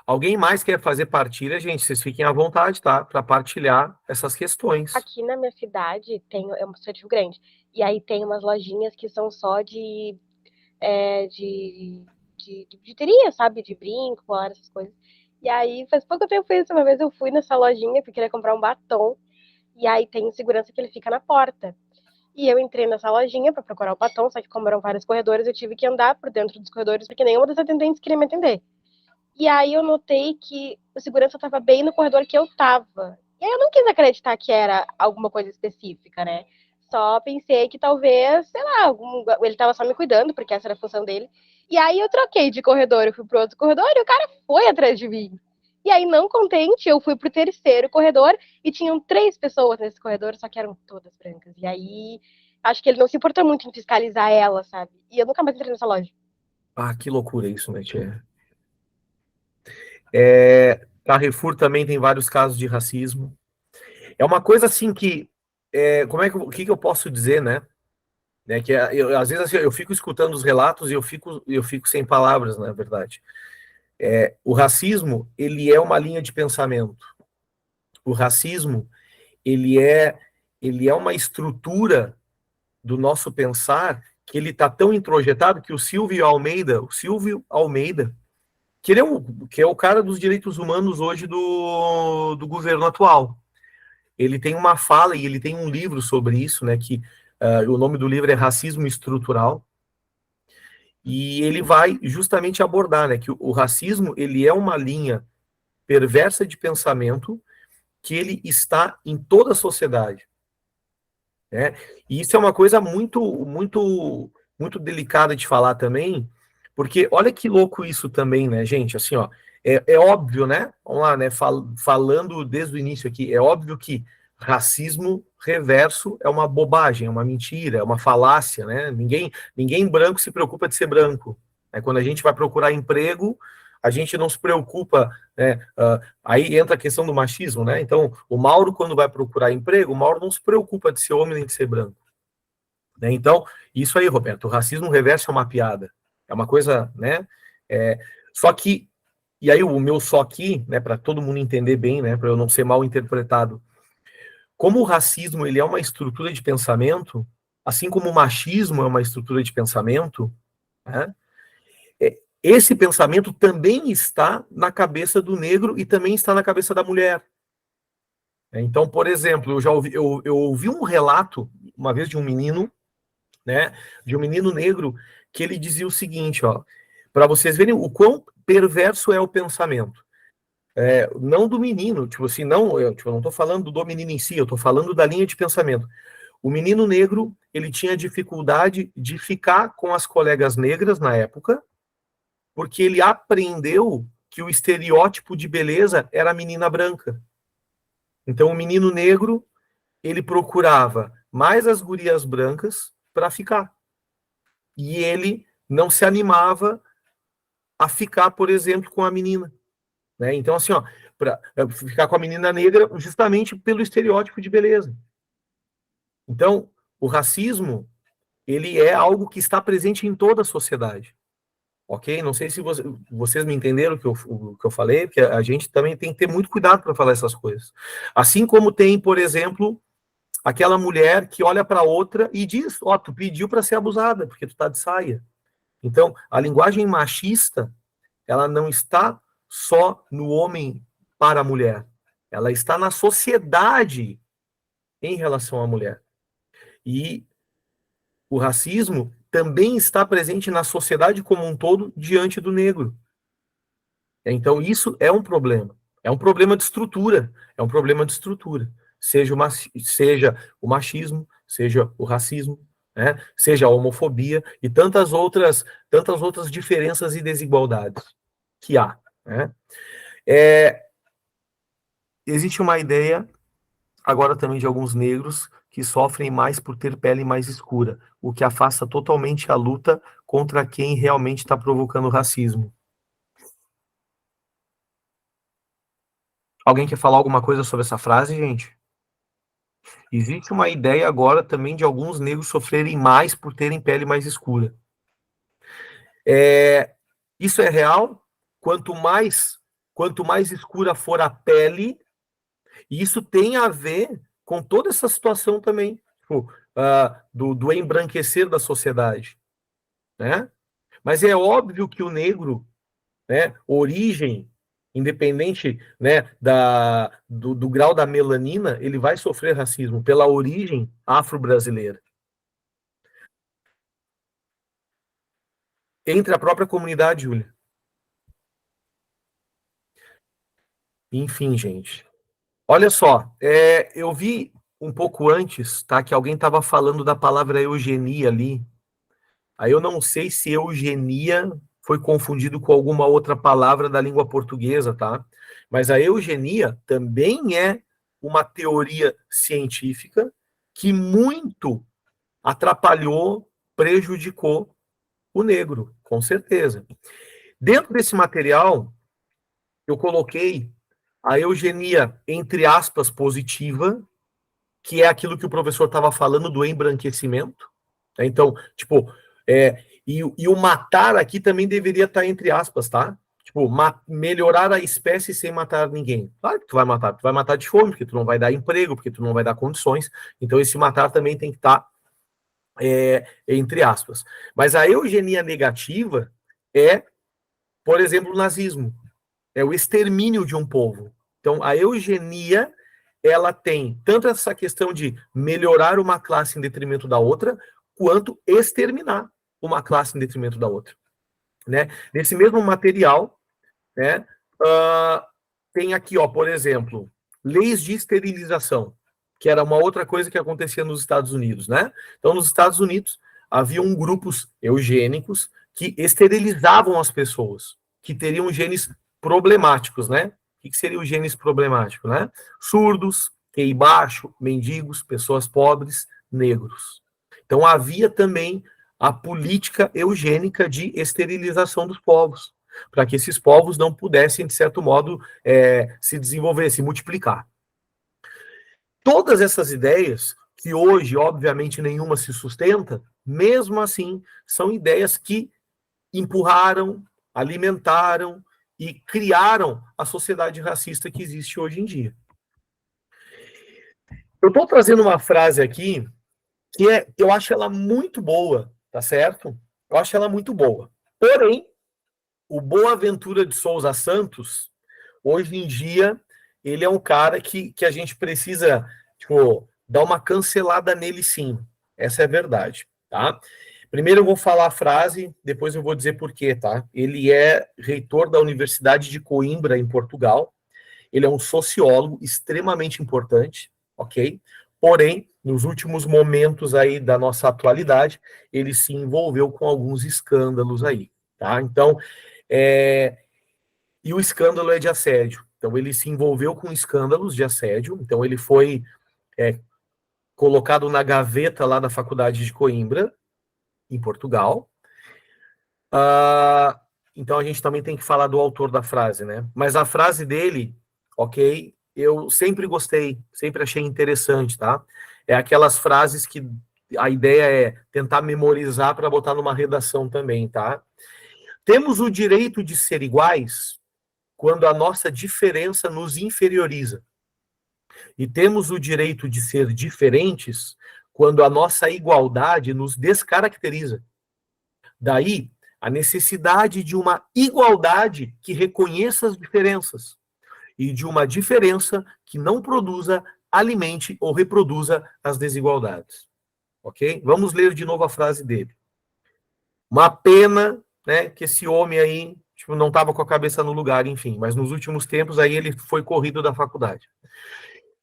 Alguém mais quer fazer partilha, gente? Vocês fiquem à vontade, tá? Para partilhar essas questões. Aqui na minha cidade, é uma cidade de Rio Grande, e aí tem umas lojinhas que são só de bijuteria, sabe? De brinco, colar, essas coisas. E aí, faz pouco tempo isso, uma vez eu fui nessa lojinha porque queria comprar um batom, e aí tem um segurança que ele fica na porta. E eu entrei nessa lojinha para procurar o batom, só que como eram vários corredores, eu tive que andar por dentro dos corredores, porque nenhuma das atendentes queria me atender. E aí eu notei que o segurança estava bem no corredor que eu tava. E aí eu não quis acreditar que era alguma coisa específica, né? Só pensei que talvez, sei lá, ele estava só me cuidando, porque essa era a função dele. E aí eu troquei de corredor, eu fui pro outro corredor e o cara foi atrás de mim. E aí, não contente, eu fui pro terceiro corredor e tinham 3 pessoas nesse corredor, só que eram todas brancas. E aí, acho que ele não se importou muito em fiscalizar ela, sabe? E eu nunca mais entrei nessa loja. Ah, que loucura isso, né, tia? Carrefour também tem vários casos de racismo. É uma coisa assim que... o que eu posso dizer, né? Que às vezes assim, eu fico escutando os relatos e eu fico sem palavras, na verdade. O racismo, ele é uma linha de pensamento. O racismo, ele é uma estrutura do nosso pensar que ele está tão introjetado que o Silvio Almeida, que ele é o cara dos direitos humanos hoje do governo atual. Ele tem uma fala e ele tem um livro sobre isso, né? Que o nome do livro é Racismo Estrutural. E ele vai justamente abordar, né? Que o racismo ele é uma linha perversa de pensamento que ele está em toda a sociedade, né? E isso é uma coisa muito, muito, muito delicada de falar também, porque olha que louco isso também, né, gente? Assim, ó, é óbvio, né? Vamos lá, né? Falando desde o início aqui, é óbvio que racismo reverso é uma bobagem, é uma mentira, é uma falácia, né? Ninguém branco se preocupa de ser branco. Né? Quando a gente vai procurar emprego, a gente não se preocupa, né? Aí entra a questão do machismo, né? Então, o Mauro, quando vai procurar emprego, o Mauro não se preocupa de ser homem nem de ser branco. Né? Então, isso aí, Roberto, o racismo reverso é uma piada. É uma coisa, né? Só que E aí o meu só aqui, né, para todo mundo entender bem, né, para eu não ser mal interpretado, como o racismo ele é uma estrutura de pensamento, assim como o machismo é uma estrutura de pensamento, né, esse pensamento também está na cabeça do negro e também está na cabeça da mulher. Então, por exemplo, eu ouvi um relato uma vez de um menino, né, de um menino negro, que ele dizia o seguinte, ó, para vocês verem o quão perverso é o pensamento. Não do menino, tipo assim, não, eu não estou falando do menino em si, eu estou falando da linha de pensamento. O menino negro, ele tinha dificuldade de ficar com as colegas negras na época, porque ele aprendeu que o estereótipo de beleza era a menina branca. Então, o menino negro, ele procurava mais as gurias brancas para ficar. E ele não se animava a ficar, por exemplo, com a menina. Né? Então, assim, ó, para ficar com a menina negra justamente pelo estereótipo de beleza. Então, o racismo, ele é algo que está presente em toda a sociedade. Ok? Não sei se vocês me entenderam o que eu falei, porque a gente também tem que ter muito cuidado para falar essas coisas. Assim como tem, por exemplo, aquela mulher que olha para outra e diz, ó, tu pediu para ser abusada, porque tu tá de saia. Então, a linguagem machista, ela não está só no homem para a mulher. Ela está na sociedade em relação à mulher. E o racismo também está presente na sociedade como um todo diante do negro. Então, isso é um problema. É um problema de estrutura. É um problema de estrutura. Seja o machismo, seja o racismo, né? Seja a homofobia e tantas outras diferenças e desigualdades que há. Né? Existe uma ideia, agora também de alguns negros, que sofrem mais por ter pele mais escura, o que afasta totalmente a luta contra quem realmente está provocando racismo. Alguém quer falar alguma coisa sobre essa frase, gente? Existe uma ideia agora também de alguns negros sofrerem mais por terem pele mais escura. Isso é real? Quanto mais escura for a pele, e isso tem a ver com toda essa situação também, tipo, do embranquecer da sociedade, né? Mas é óbvio que o negro, né, origem, independente, né, do grau da melanina, ele vai sofrer racismo pela origem afro-brasileira. Entre a própria comunidade, Júlia. Enfim, gente. Olha só, eu vi um pouco antes, tá, que alguém estava falando da palavra eugenia ali. Aí eu não sei se eugenia foi confundido com alguma outra palavra da língua portuguesa, tá? Mas a eugenia também é uma teoria científica que muito atrapalhou, prejudicou o negro, com certeza. Dentro desse material, eu coloquei a eugenia, entre aspas, positiva, que é aquilo que o professor estava falando do embranquecimento. Então, tipo, e o matar aqui também deveria estar entre aspas, tá? Tipo, melhorar a espécie sem matar ninguém. Claro que tu vai matar de fome, porque tu não vai dar emprego, porque tu não vai dar condições. Então, esse matar também tem que estar entre aspas. Mas a eugenia negativa é, por exemplo, o nazismo. É o extermínio de um povo. Então, a eugenia, ela tem tanto essa questão de melhorar uma classe em detrimento da outra, quanto exterminar uma classe em detrimento da outra. Né? Nesse mesmo material, né, tem aqui, ó, por exemplo, leis de esterilização, que era uma outra coisa que acontecia nos Estados Unidos. Né? Então, nos Estados Unidos, haviam grupos eugênicos que esterilizavam as pessoas, que teriam genes problemáticos, né? O que seria o genes problemático, né? Surdos, QI baixo, mendigos, pessoas pobres, negros. Então havia também a política eugênica de esterilização dos povos, para que esses povos não pudessem, de certo modo, se desenvolver, se multiplicar. Todas essas ideias, que hoje, obviamente, nenhuma se sustenta, mesmo assim, são ideias que empurraram, alimentaram e criaram a sociedade racista que existe hoje em dia. Eu estou trazendo uma frase aqui que eu acho ela muito boa, tá certo? Eu acho ela muito boa. Porém, o Boaventura de Souza Santos, hoje em dia, ele é um cara que a gente precisa, tipo, dar uma cancelada nele, sim. Essa é a verdade, tá? Primeiro eu vou falar a frase, depois eu vou dizer por quê, tá? Ele é reitor da Universidade de Coimbra, em Portugal. Ele é um sociólogo extremamente importante, ok? Porém, nos últimos momentos aí da nossa atualidade, ele se envolveu com alguns escândalos aí, tá? Então, e o escândalo é de assédio. Então, ele se envolveu com escândalos de assédio. Então, ele foi colocado na gaveta lá da Faculdade de Coimbra, em Portugal. Então, a gente também tem que falar do autor da frase, né? Mas a frase dele, ok, eu sempre gostei, sempre achei interessante, tá? É aquelas frases que a ideia é tentar memorizar para botar numa redação também, tá? Temos o direito de ser iguais quando a nossa diferença nos inferioriza. E temos o direito de ser diferentes quando a nossa igualdade nos descaracteriza. Daí, a necessidade de uma igualdade que reconheça as diferenças e de uma diferença que não produza, alimente ou reproduza as desigualdades. Ok? Vamos ler de novo a frase dele. Uma pena, né, que esse homem aí tipo, não estava com a cabeça no lugar, enfim, mas nos últimos tempos aí ele foi corrido da faculdade.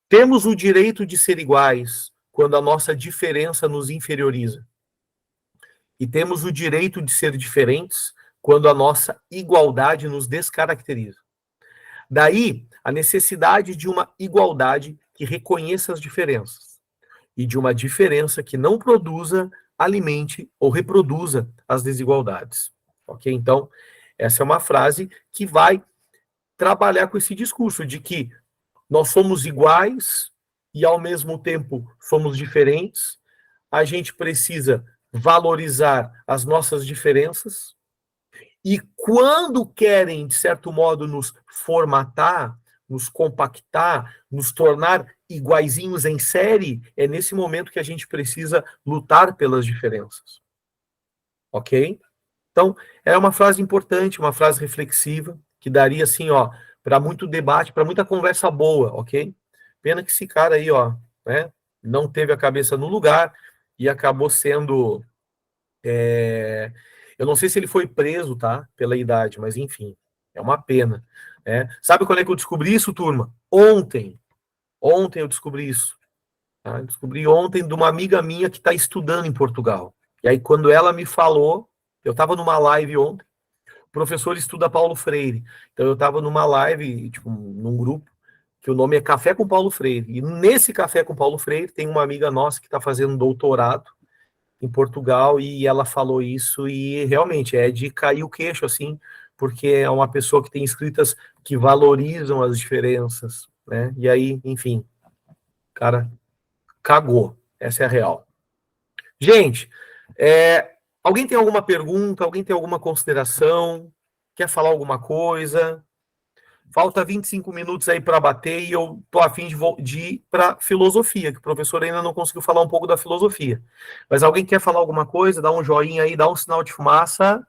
Temos o direito de ser iguais quando a nossa diferença nos inferioriza. E temos o direito de ser diferentes quando a nossa igualdade nos descaracteriza. Daí, a necessidade de uma igualdade que reconheça as diferenças e de uma diferença que não produza, alimente ou reproduza as desigualdades. Ok? Então, essa é uma frase que vai trabalhar com esse discurso de que nós somos iguais e, ao mesmo tempo, somos diferentes. A gente precisa valorizar as nossas diferenças. E quando querem, de certo modo, nos formatar, nos compactar, nos tornar iguaizinhos em série, é nesse momento que a gente precisa lutar pelas diferenças. Ok? Então, é uma frase importante, uma frase reflexiva, que daria, assim, ó, para muito debate, para muita conversa boa, ok? Pena que esse cara aí, ó, né, não teve a cabeça no lugar e acabou sendo... Eu não sei se ele foi preso, tá? Pela idade, mas enfim, é uma pena. Né? Sabe quando é que eu descobri isso, turma? Ontem. Ontem eu descobri isso. Tá? Eu descobri ontem de uma amiga minha que está estudando em Portugal. E aí, quando ela me falou, eu estava numa live ontem, o professor estuda Paulo Freire. Então, eu estava numa live, tipo, num grupo, que o nome é Café com Paulo Freire. E nesse Café com Paulo Freire tem uma amiga nossa que está fazendo doutorado em Portugal, e ela falou isso, e realmente é de cair o queixo, assim, porque é uma pessoa que tem escritas que valorizam as diferenças, né? E aí, enfim, cara, cagou. Essa é a real. Gente, alguém tem alguma pergunta? Alguém tem alguma consideração? Quer falar alguma coisa? Falta 25 minutos aí para bater e eu tô a fim de ir para filosofia, que o professor ainda não conseguiu falar um pouco da filosofia. Mas alguém quer falar alguma coisa? Dá um joinha aí, dá um sinal de fumaça.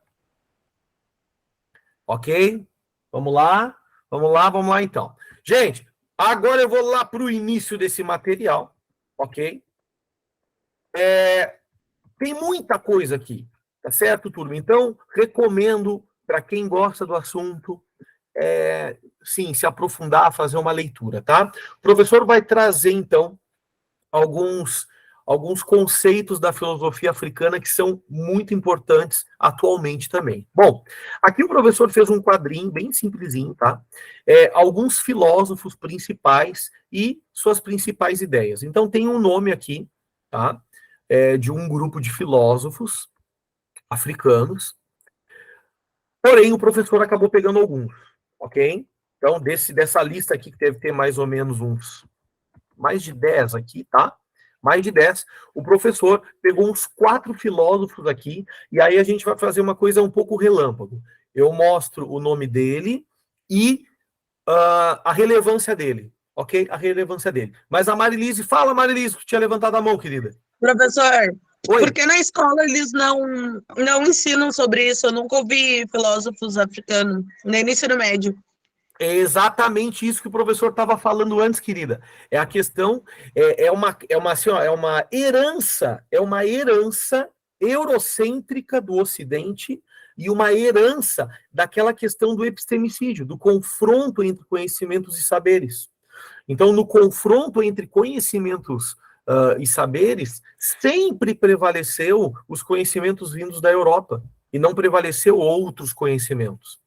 Ok? Vamos lá? Vamos lá então. Gente, agora eu vou lá para o início desse material, ok? Tem muita coisa aqui, tá certo, turma? Então, recomendo para quem gosta do assunto, sim, se aprofundar, fazer uma leitura, tá? O professor vai trazer, então, alguns conceitos da filosofia africana que são muito importantes atualmente também. Bom, aqui o professor fez um quadrinho bem simplesinho, tá? Alguns filósofos principais e suas principais ideias. Então, tem um nome aqui, tá? De um grupo de filósofos africanos. Porém, o professor acabou pegando alguns, ok? Então, dessa lista aqui, que deve ter mais ou menos mais de 10 aqui, tá? Mais de 10. O professor pegou uns 4 filósofos aqui, e aí a gente vai fazer uma coisa um pouco relâmpago. Eu mostro o nome dele, e a relevância dele, ok? A relevância dele. Mas a Marilise, fala, Marilise, que tinha levantado a mão, querida. Professor, Oi. por que na escola eles não ensinam sobre isso? Eu nunca ouvi filósofos africanos, nem no ensino médio. É exatamente isso que o professor estava falando antes, querida. É a questão, é uma herança eurocêntrica do Ocidente e uma herança daquela questão do epistemicídio, do confronto entre conhecimentos e saberes. Então, no confronto entre conhecimentos e saberes, sempre prevaleceu os conhecimentos vindos da Europa e não prevaleceu outros conhecimentos.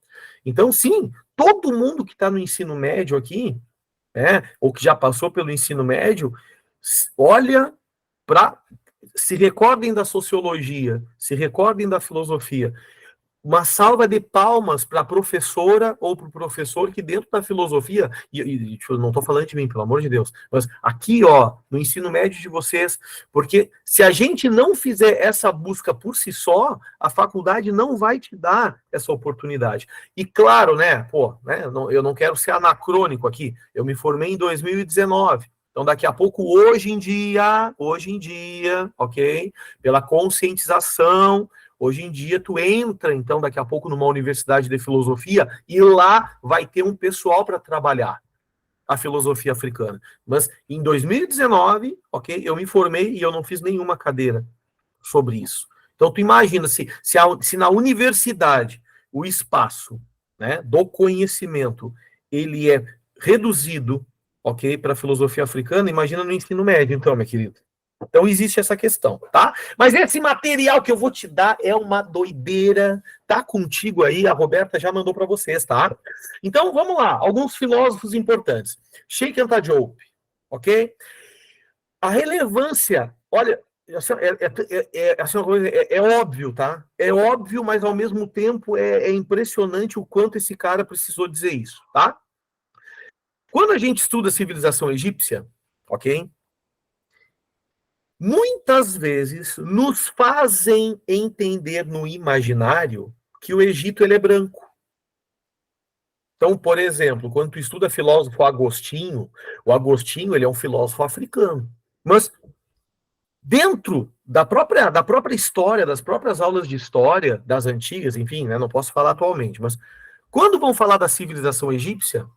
Então, sim, todo mundo que está no ensino médio aqui, ou que já passou pelo ensino médio, olha para. Se recordem da sociologia, se recordem da filosofia. Uma salva de palmas para a professora ou para o professor que dentro da filosofia, e eu não estou falando de mim, pelo amor de Deus, mas aqui, ó, no ensino médio de vocês, porque se a gente não fizer essa busca por si só, a faculdade não vai te dar essa oportunidade. E claro, né, eu não quero ser anacrônico aqui, eu me formei em 2019, então daqui a pouco, hoje em dia, ok, pela conscientização. Hoje em dia, tu entra, então, daqui a pouco, numa universidade de filosofia e lá vai ter um pessoal para trabalhar a filosofia africana. Mas em 2019, ok, eu me formei e eu não fiz nenhuma cadeira sobre isso. Então, tu imagina, se na universidade o espaço, né, do conhecimento, ele é reduzido, ok, para a filosofia africana, imagina no ensino médio, então, minha querida. Então, existe essa questão, tá? Mas esse material que eu vou te dar é uma doideira, tá contigo aí, a Roberta já mandou para vocês, tá? Então, vamos lá, alguns filósofos importantes. Sheikh Anta Diop, ok? A relevância, olha, é óbvio, tá? É óbvio, mas ao mesmo tempo é impressionante o quanto esse cara precisou dizer isso, tá? Quando a gente estuda a civilização egípcia, ok? Muitas vezes nos fazem entender no imaginário que o Egito ele é branco. Então, por exemplo, quando tu estuda filósofo Agostinho, o Agostinho ele é um filósofo africano. Mas dentro da própria história, das próprias aulas de história, das antigas, enfim, né, não posso falar atualmente, mas quando vão falar da civilização egípcia,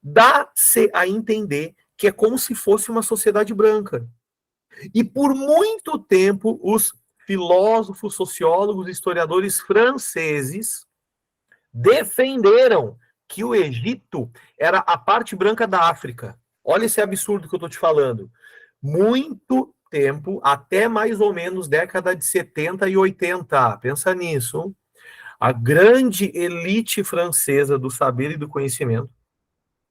dá-se a entender que é como se fosse uma sociedade branca. E por muito tempo, os filósofos, sociólogos, historiadores franceses defenderam que o Egito era a parte branca da África. Olha esse absurdo que eu estou te falando. Muito tempo, até mais ou menos década de 70 e 80. Pensa nisso. A grande elite francesa do saber e do conhecimento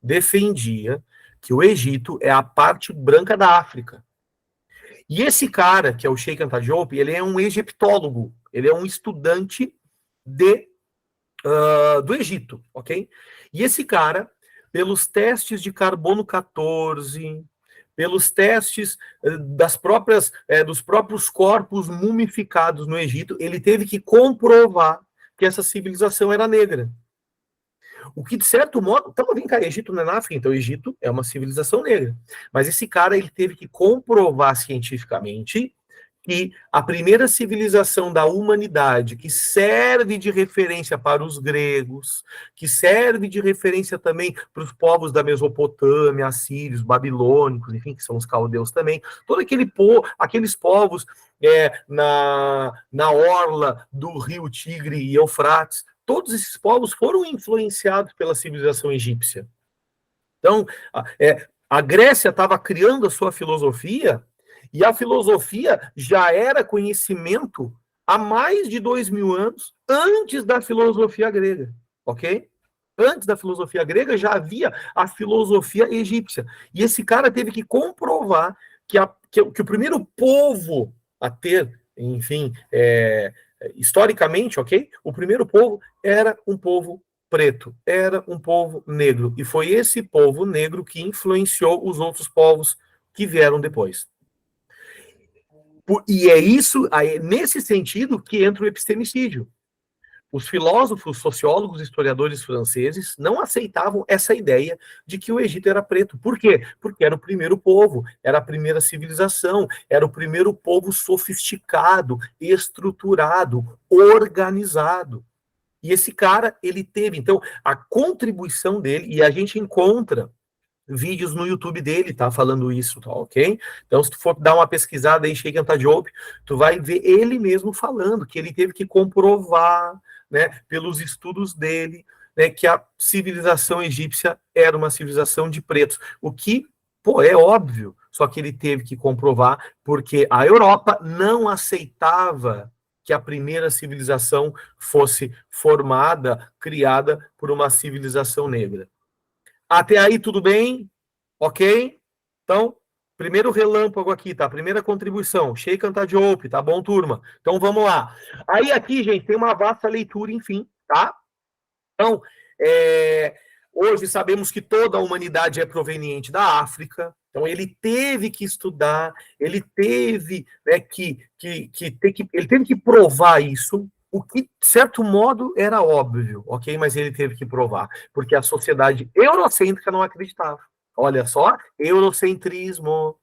defendia que o Egito é a parte branca da África. E esse cara, que é o Sheikh Anta Diop, ele é um egiptólogo, ele é um estudante do Egito, ok? E esse cara, pelos testes de carbono 14, pelos testes dos próprios corpos mumificados no Egito, ele teve que comprovar que essa civilização era negra. O que, de certo modo, então, vem cá, Egito não é na África, então o Egito é uma civilização negra. Mas esse cara, ele teve que comprovar cientificamente que a primeira civilização da humanidade, que serve de referência para os gregos, que serve de referência também para os povos da Mesopotâmia, assírios, babilônicos, enfim, que são os caldeus também, todo aqueles povos na orla do rio Tigre e Eufrates, todos esses povos foram influenciados pela civilização egípcia. Então, a Grécia estava criando a sua filosofia, e a filosofia já era conhecimento há mais de 2000 anos, antes da filosofia grega, ok? Antes da filosofia grega já havia a filosofia egípcia. E esse cara teve que comprovar que o primeiro povo a ter, enfim, historicamente, ok? O primeiro povo era um povo preto, era um povo negro. E foi esse povo negro que influenciou os outros povos que vieram depois. E é nesse sentido, que entra o epistemicídio. Os filósofos, sociólogos, historiadores franceses não aceitavam essa ideia de que o Egito era preto. Por quê? Porque era o primeiro povo, era a primeira civilização, era o primeiro povo sofisticado, estruturado, organizado. E esse cara, ele teve, então, a contribuição dele, e a gente encontra vídeos no YouTube dele, tá, falando isso, tá, ok? Então, se tu for dar uma pesquisada aí, Sheikh Anta Diop, tu vai ver ele mesmo falando que ele teve que comprovar, né, pelos estudos dele, né, que a civilização egípcia era uma civilização de pretos, o que, pô, é óbvio, só que ele teve que comprovar porque a Europa não aceitava que a primeira civilização fosse formada, criada por uma civilização negra. Até aí tudo bem? Ok? Então, primeiro relâmpago aqui, tá? Primeira contribuição, Sheikh Anta Diop, tá bom, turma? Então vamos lá. Aí aqui, gente, tem uma vasta leitura, enfim, tá? Então, hoje sabemos que toda a humanidade é proveniente da África. Então ele teve que estudar, ele teve, né, ele teve que provar isso, o que, de certo modo, era óbvio, ok? Mas ele teve que provar, porque a sociedade eurocêntrica não acreditava. Olha só, eurocentrismo.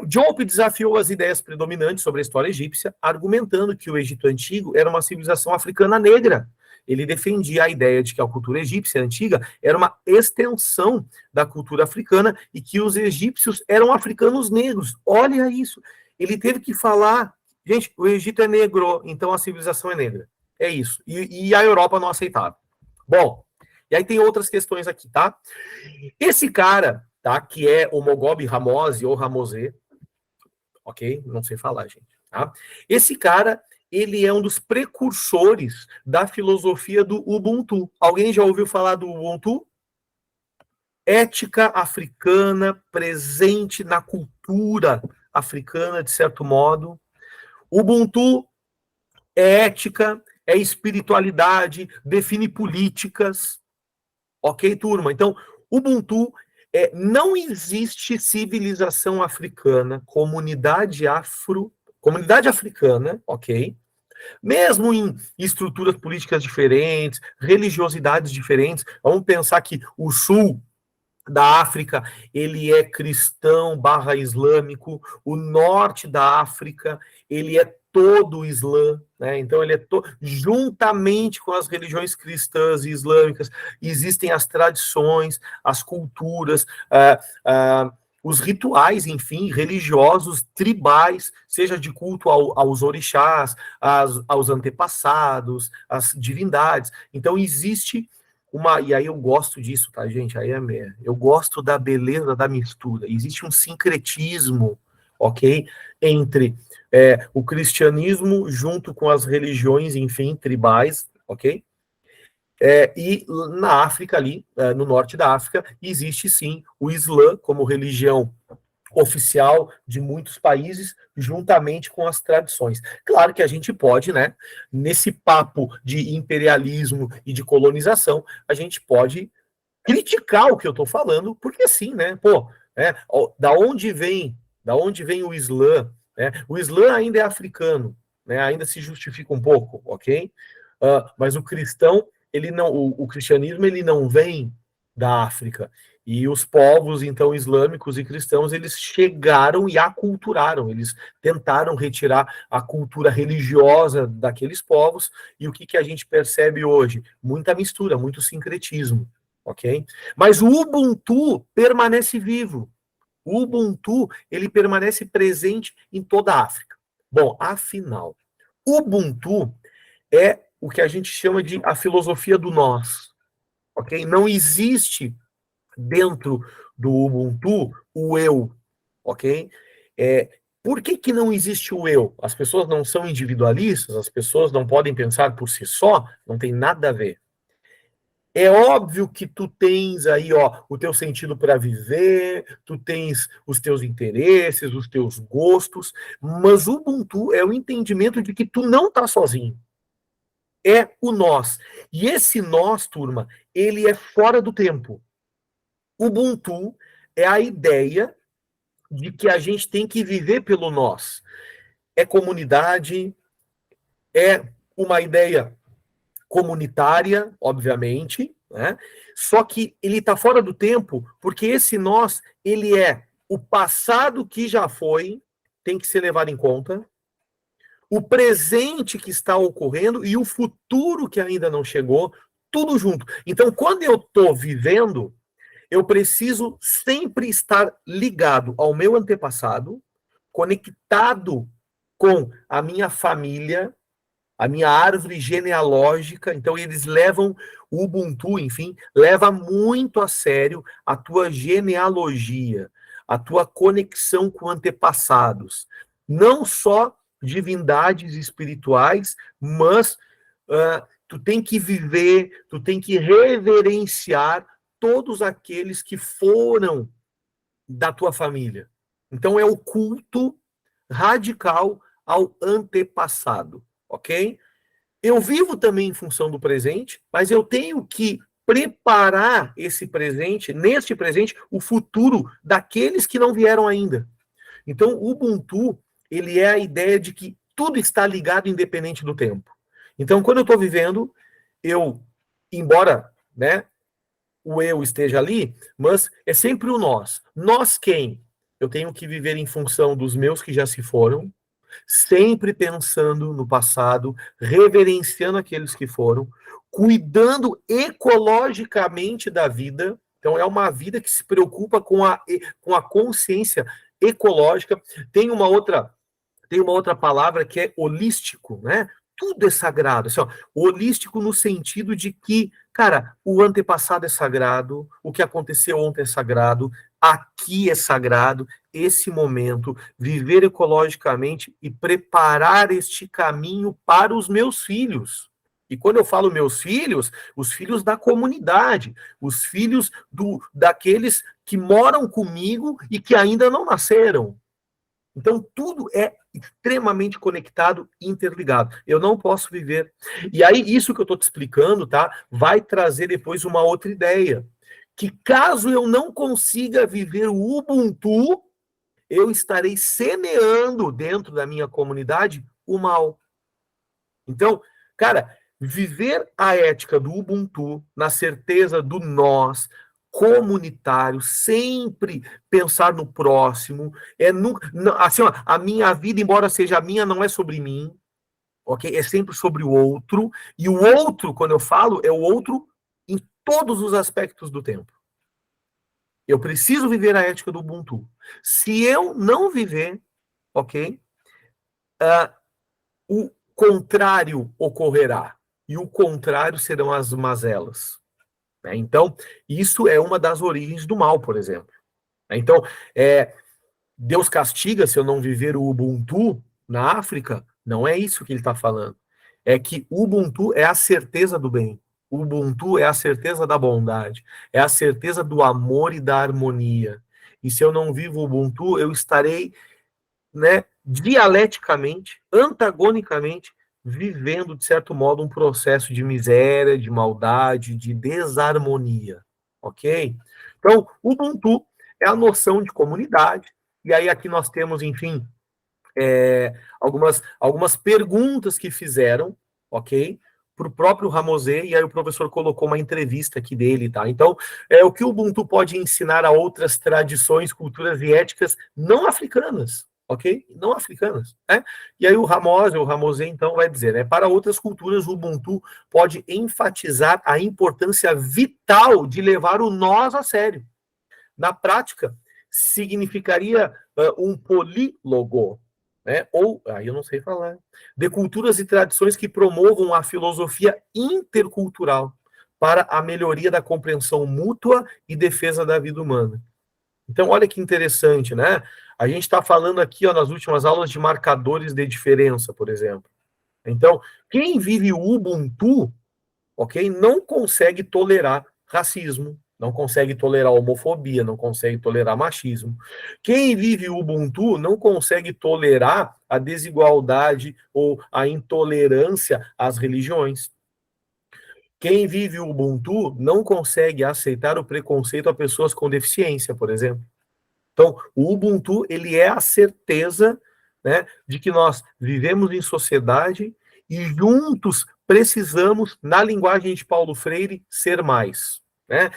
Diop desafiou as ideias predominantes sobre a história egípcia, argumentando que o Egito Antigo era uma civilização africana negra. Ele defendia a ideia de que a cultura egípcia antiga era uma extensão da cultura africana e que os egípcios eram africanos negros. Olha isso. Ele teve que falar, gente, o Egito é negro, então a civilização é negra. É isso. E a Europa não aceitava. Bom, e aí tem outras questões aqui, tá? Esse cara, tá, que é o Mogobe Ramose ou Ramosé, ok? Não sei falar, gente. Tá? Esse cara, ele é um dos precursores da filosofia do Ubuntu. Alguém já ouviu falar do Ubuntu? Ética africana presente na cultura africana, de certo modo. Ubuntu é ética, é espiritualidade, define políticas. Ok, turma? Então, Ubuntu não existe civilização africana, comunidade africana, ok? Mesmo em estruturas políticas diferentes, religiosidades diferentes, vamos pensar que o sul da África, ele é cristão / islâmico, o norte da África, ele é todo islã, né? Então ele é juntamente com as religiões cristãs e islâmicas, existem as tradições, as culturas, os rituais, enfim, religiosos, tribais, seja de culto aos orixás, aos antepassados, às divindades. Então existe e aí eu gosto disso, tá, gente? Eu gosto da beleza da mistura. Existe um sincretismo, ok? Entre o cristianismo junto com as religiões, enfim, tribais, ok? E na África ali, no norte da África, existe sim o Islã como religião oficial de muitos países, juntamente com as tradições. Claro que a gente pode, né, nesse papo de imperialismo e de colonização, a gente pode criticar o que eu estou falando, porque sim, né, da onde vem o Islã, né? O Islã ainda é africano, né, ainda se justifica um pouco, ok? Mas o cristão, o cristianismo, ele não vem da África. E os povos, então, islâmicos e cristãos, eles chegaram e aculturaram, eles tentaram retirar a cultura religiosa daqueles povos, e o que a gente percebe hoje? Muita mistura, muito sincretismo, ok? Mas o Ubuntu permanece vivo. O Ubuntu, ele permanece presente em toda a África. Bom, afinal, Ubuntu é o que a gente chama de a filosofia do nós, ok? Não existe dentro do Ubuntu o eu, ok? Por que não existe o eu? As pessoas não são individualistas, as pessoas não podem pensar por si só, não tem nada a ver. É óbvio que tu tens aí, o teu sentido para viver, tu tens os teus interesses, os teus gostos, mas o Ubuntu é o entendimento de que tu não tá sozinho. É o nós. E esse nós, turma, ele é fora do tempo. Ubuntu é a ideia de que a gente tem que viver pelo nós. É comunidade, é uma ideia comunitária, obviamente, né? Só que ele está fora do tempo, porque esse nós, ele é o passado que já foi, tem que ser levado em conta, o presente que está ocorrendo e o futuro que ainda não chegou, tudo junto. Então, quando eu estou vivendo, eu preciso sempre estar ligado ao meu antepassado, conectado com a minha família, a minha árvore genealógica. Então, eles levam o Ubuntu, enfim, leva muito a sério a tua genealogia, a tua conexão com antepassados. Não só divindades espirituais, mas tu tem que viver, tu tem que reverenciar todos aqueles que foram da tua família. Então, é o culto radical ao antepassado, ok? Eu vivo também em função do presente, mas eu tenho que preparar esse presente, neste presente, o futuro daqueles que não vieram ainda. Então, o Ubuntu, ele é a ideia de que tudo está ligado independente do tempo. Então, quando eu estou vivendo, embora, né, o eu esteja ali, mas é sempre o nós. Nós quem? Eu tenho que viver em função dos meus que já se foram, sempre pensando no passado, reverenciando aqueles que foram, cuidando ecologicamente da vida. Então, é uma vida que se preocupa com a consciência ecológica. Tem uma outra palavra que é holístico, né? Tudo é sagrado. Assim, ó, holístico no sentido de que, cara, o antepassado é sagrado, o que aconteceu ontem é sagrado, aqui é sagrado, esse momento, viver ecologicamente e preparar este caminho para os meus filhos. E quando eu falo meus filhos, os filhos da comunidade, os filhos daqueles que moram comigo e que ainda não nasceram. Então, tudo é extremamente conectado e interligado. Eu não posso viver. E aí, isso que eu estou te explicando, tá? Vai trazer depois uma outra ideia. Que caso eu não consiga viver o Ubuntu, eu estarei semeando dentro da minha comunidade o mal. Então, cara, viver a ética do Ubuntu, na certeza do nós, comunitário, sempre pensar no próximo, assim, ó, a minha vida, embora seja minha, não é sobre mim, ok? É sempre sobre o outro, e o outro, quando eu falo, é o outro em todos os aspectos do tempo. Eu preciso viver a ética do Ubuntu. Se eu não viver, ok? O contrário ocorrerá, e o contrário serão as mazelas. Então, isso é uma das origens do mal, por exemplo. Então, Deus castiga se eu não viver o Ubuntu na África? Não é isso que ele está falando. É que o Ubuntu é a certeza do bem. O Ubuntu é a certeza da bondade. É a certeza do amor e da harmonia. E se eu não vivo o Ubuntu, eu estarei, né, dialeticamente, antagonicamente, vivendo, de certo modo, um processo de miséria, de maldade, de desarmonia, ok? Então, o Ubuntu é a noção de comunidade, e aí aqui nós temos, enfim, algumas perguntas que fizeram, ok? Para o próprio Ramosé, e aí o professor colocou uma entrevista aqui dele, tá? Então, o que o Ubuntu pode ensinar a outras tradições, culturas e éticas não africanas, ok? Não africanas, né? E aí o Ramosé, então, vai dizer, né? Para outras culturas, o Ubuntu pode enfatizar a importância vital de levar o nós a sério. Na prática, significaria um polílogo, né? Ou, aí eu não sei falar, de culturas e tradições que promovam a filosofia intercultural para a melhoria da compreensão mútua e defesa da vida humana. Então, olha que interessante, né? A gente está falando aqui, ó, nas últimas aulas, de marcadores de diferença, por exemplo. Então, quem vive o Ubuntu, ok, não consegue tolerar racismo, não consegue tolerar homofobia, não consegue tolerar machismo. Quem vive o Ubuntu não consegue tolerar a desigualdade ou a intolerância às religiões. Quem vive o Ubuntu não consegue aceitar o preconceito a pessoas com deficiência, por exemplo. Então, o Ubuntu, ele é a certeza, né, de que nós vivemos em sociedade e juntos precisamos, na linguagem de Paulo Freire, ser mais. Né?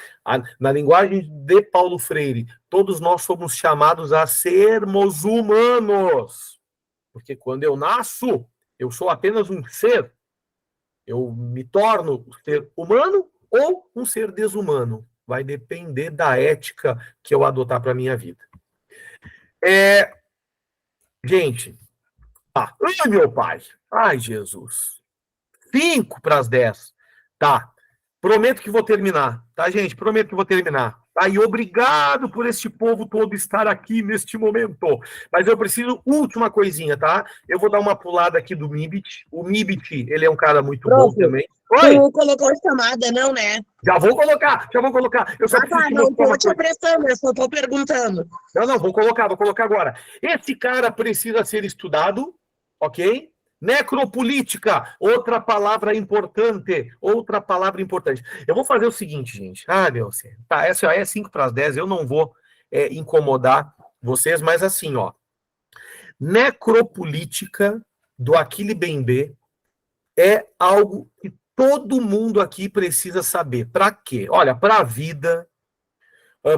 Na linguagem de Paulo Freire, todos nós somos chamados a sermos humanos. Porque quando eu nasço, eu sou apenas um ser. Eu me torno um ser humano ou um ser desumano. Vai depender da ética que eu adotar para a minha vida. Gente, ai, meu pai. Ai, Jesus. 9:55. Tá. Prometo que vou terminar. Tá, gente? Prometo que vou terminar. Tá? E obrigado por este povo todo estar aqui neste momento. Mas eu preciso, última coisinha, tá? Eu vou dar uma pulada aqui do Mibit. O Mibit, ele é um cara muito bom também. Oi? Tu colocou chamada, não, né? Já vou colocar. Eu só preciso te Não mostrar tô uma te coisa. apressando, eu só tô perguntando. Não, vou colocar agora. Esse cara precisa ser estudado, ok? Necropolítica, outra palavra importante. Eu vou fazer o seguinte, gente. Meu Deus. Tá, essa é 9:55. Eu não vou incomodar vocês, mas assim, ó. Necropolítica do Achille Mbembe é algo que todo mundo aqui precisa saber. Para quê? Olha, para a vida,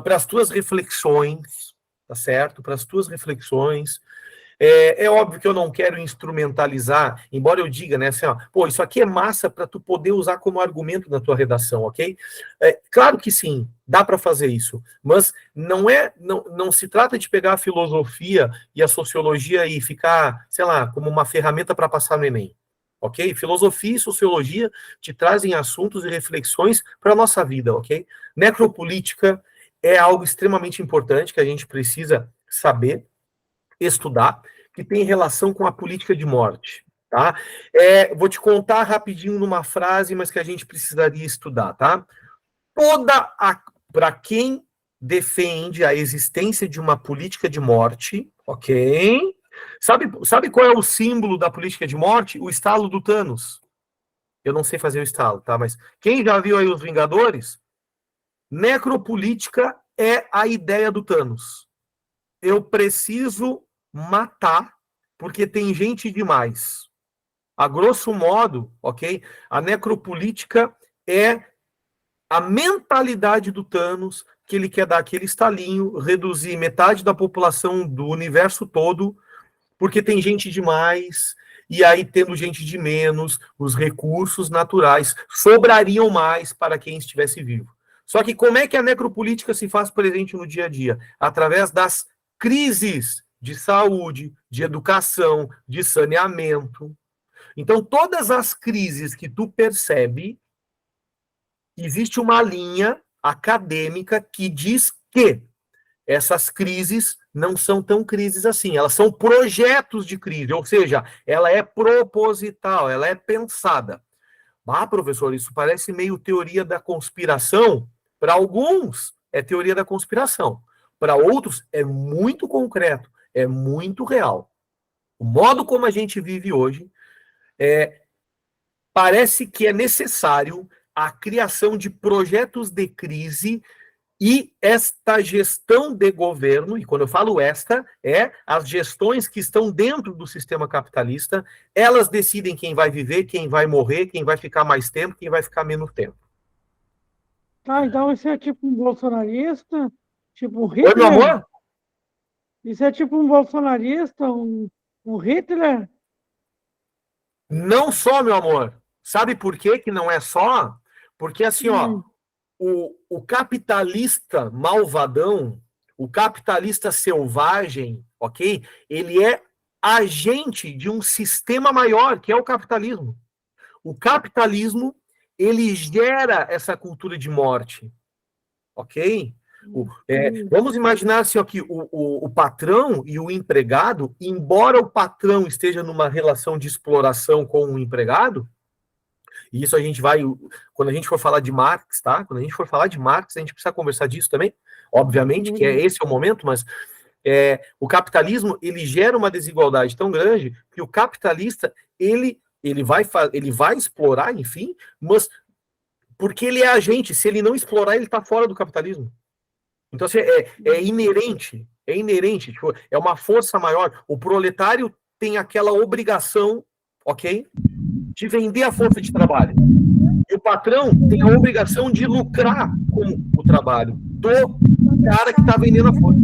para as tuas reflexões, tá certo? Para as tuas reflexões. É óbvio que eu não quero instrumentalizar, embora eu diga, né, assim, ó, pô, isso aqui é massa para tu poder usar como argumento na tua redação, ok? Claro que sim, dá para fazer isso, mas não se trata de pegar a filosofia e a sociologia e ficar, sei lá, como uma ferramenta para passar no Enem, ok? Filosofia e sociologia te trazem assuntos e reflexões para a nossa vida, ok? Necropolítica é algo extremamente importante que a gente precisa saber, estudar, que tem relação com a política de morte, tá? Vou te contar rapidinho numa frase, mas que a gente precisaria estudar, tá? Para quem defende a existência de uma política de morte, ok? Sabe qual é o símbolo da política de morte? O estalo do Thanos. Eu não sei fazer o estalo, tá? Mas quem já viu aí os Vingadores? Necropolítica é a ideia do Thanos. Eu preciso matar, porque tem gente demais. A grosso modo, ok? A necropolítica é a mentalidade do Thanos, que ele quer dar aquele estalinho, reduzir metade da população do universo todo, porque tem gente demais, e aí, tendo gente de menos, os recursos naturais sobrariam mais para quem estivesse vivo. Só que como é que a necropolítica se faz presente no dia a dia? Através das crises de saúde, de educação, de saneamento. Então, todas as crises que tu percebe, existe uma linha acadêmica que diz que essas crises não são tão crises assim, elas são projetos de crise, ou seja, ela é proposital, ela é pensada. Professor, isso parece meio teoria da conspiração. Para alguns, é teoria da conspiração. Para outros, é muito concreto, é muito real. O modo como a gente vive hoje, parece que é necessário a criação de projetos de crise e esta gestão de governo, e quando eu falo esta, as gestões que estão dentro do sistema capitalista, elas decidem quem vai viver, quem vai morrer, quem vai ficar mais tempo, quem vai ficar menos tempo. Tá, então isso é tipo um bolsonarista, tipo um Oi, meu Hitler? amor? Isso é tipo um bolsonarista, um Hitler? Não só, meu amor. Sabe por quê que não é só? Porque assim, ó, o capitalista malvadão, o capitalista selvagem, ok? Ele é agente de um sistema maior, que é o capitalismo. O capitalismo, ele gera essa cultura de morte, ok? Vamos imaginar assim, ó, que o patrão e o empregado, embora o patrão esteja numa relação de exploração com o empregado, e isso a gente vai, quando a gente for falar de Marx, tá? Quando a gente for falar de Marx, a gente precisa conversar disso também, obviamente, que esse é o momento, mas o capitalismo, ele gera uma desigualdade tão grande que o capitalista, ele vai explorar, enfim, mas porque ele é agente, se ele não explorar, ele está fora do capitalismo. Então, assim, é inerente, tipo, é uma força maior. O proletário tem aquela obrigação, ok? de vender a força de trabalho. E o patrão tem a obrigação de lucrar com o trabalho do cara que está vendendo a força.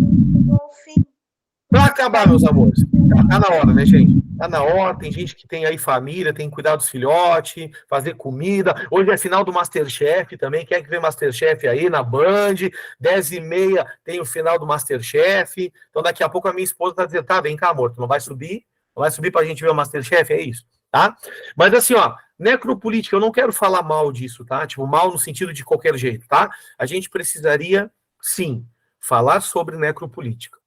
Para acabar, meus amores. Tá na hora, né, gente? Tá na hora. Tem gente que tem aí família, tem que cuidar dos filhotes, fazer comida. Hoje é final do Masterchef também. Quer que vê Masterchef aí na Band? 10h30 tem o final do Masterchef. Então daqui a pouco a minha esposa vai dizer, tá, vem cá, amor, tu não vai subir? Não vai subir pra gente ver o Masterchef? É isso, tá? Mas assim, ó, necropolítica, eu não quero falar mal disso, tá? Tipo, mal no sentido de qualquer jeito, tá? A gente precisaria, sim, falar sobre necropolítica.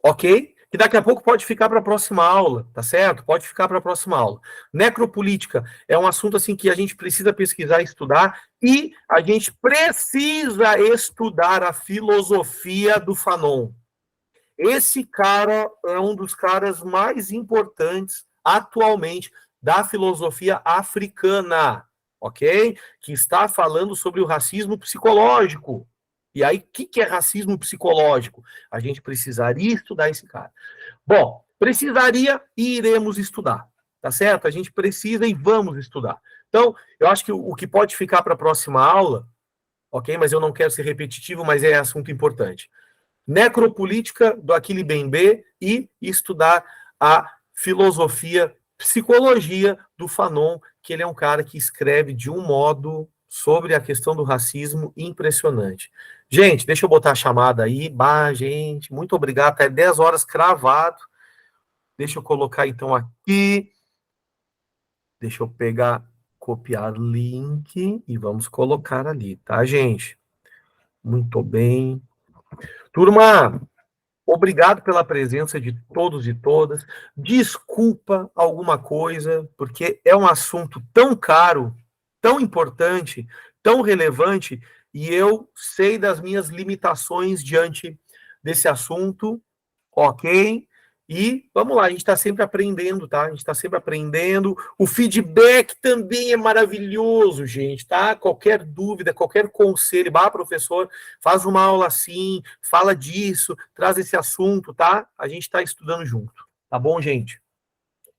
Ok? Que daqui a pouco pode ficar para a próxima aula, tá certo? Pode ficar para a próxima aula. Necropolítica é um assunto assim que a gente precisa pesquisar e estudar, e a gente precisa estudar a filosofia do Fanon. Esse cara é um dos caras mais importantes atualmente da filosofia africana, ok? Que está falando sobre o racismo psicológico. E aí, o que é racismo psicológico? A gente precisaria estudar esse cara. Bom, precisaria e iremos estudar, tá certo? A gente precisa e vamos estudar. Então, eu acho que o que pode ficar para a próxima aula, ok? Mas eu não quero ser repetitivo, mas é assunto importante. Necropolítica do Achille Mbembe e estudar a filosofia, psicologia do Fanon, que ele é um cara que escreve de um modo sobre a questão do racismo impressionante. Gente, deixa eu botar a chamada aí. Bah, gente, muito obrigado. Até 10 horas cravado. Deixa eu colocar então aqui. Deixa eu pegar, copiar link e vamos colocar ali, tá, gente? Muito bem. Turma, obrigado pela presença de todos e todas. Desculpa alguma coisa, porque é um assunto tão caro, tão importante, tão relevante, e eu sei das minhas limitações diante desse assunto, ok? E vamos lá, a gente está sempre aprendendo, tá? A gente está sempre aprendendo. O feedback também é maravilhoso, gente, tá? Qualquer dúvida, qualquer conselho, professor, faz uma aula assim, fala disso, traz esse assunto, tá? A gente está estudando junto, tá bom, gente?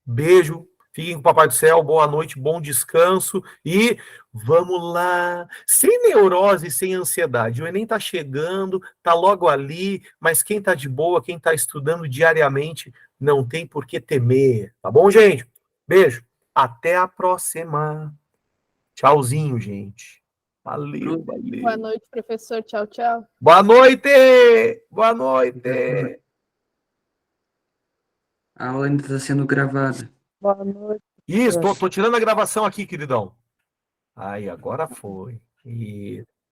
Beijo, fiquem com o Papai do Céu, boa noite, bom descanso e vamos lá, sem neurose, sem ansiedade. O Enem tá chegando, tá logo ali, mas quem tá de boa, quem tá estudando diariamente, não tem por que temer, tá bom, gente? Beijo, até a próxima. Tchauzinho, gente. Valeu, valeu. Boa noite, professor. Tchau, tchau. Boa noite! Boa noite! A aula ainda está sendo gravada. Boa noite. Isso, tô tirando a gravação aqui, queridão. Aí, agora foi. Isso.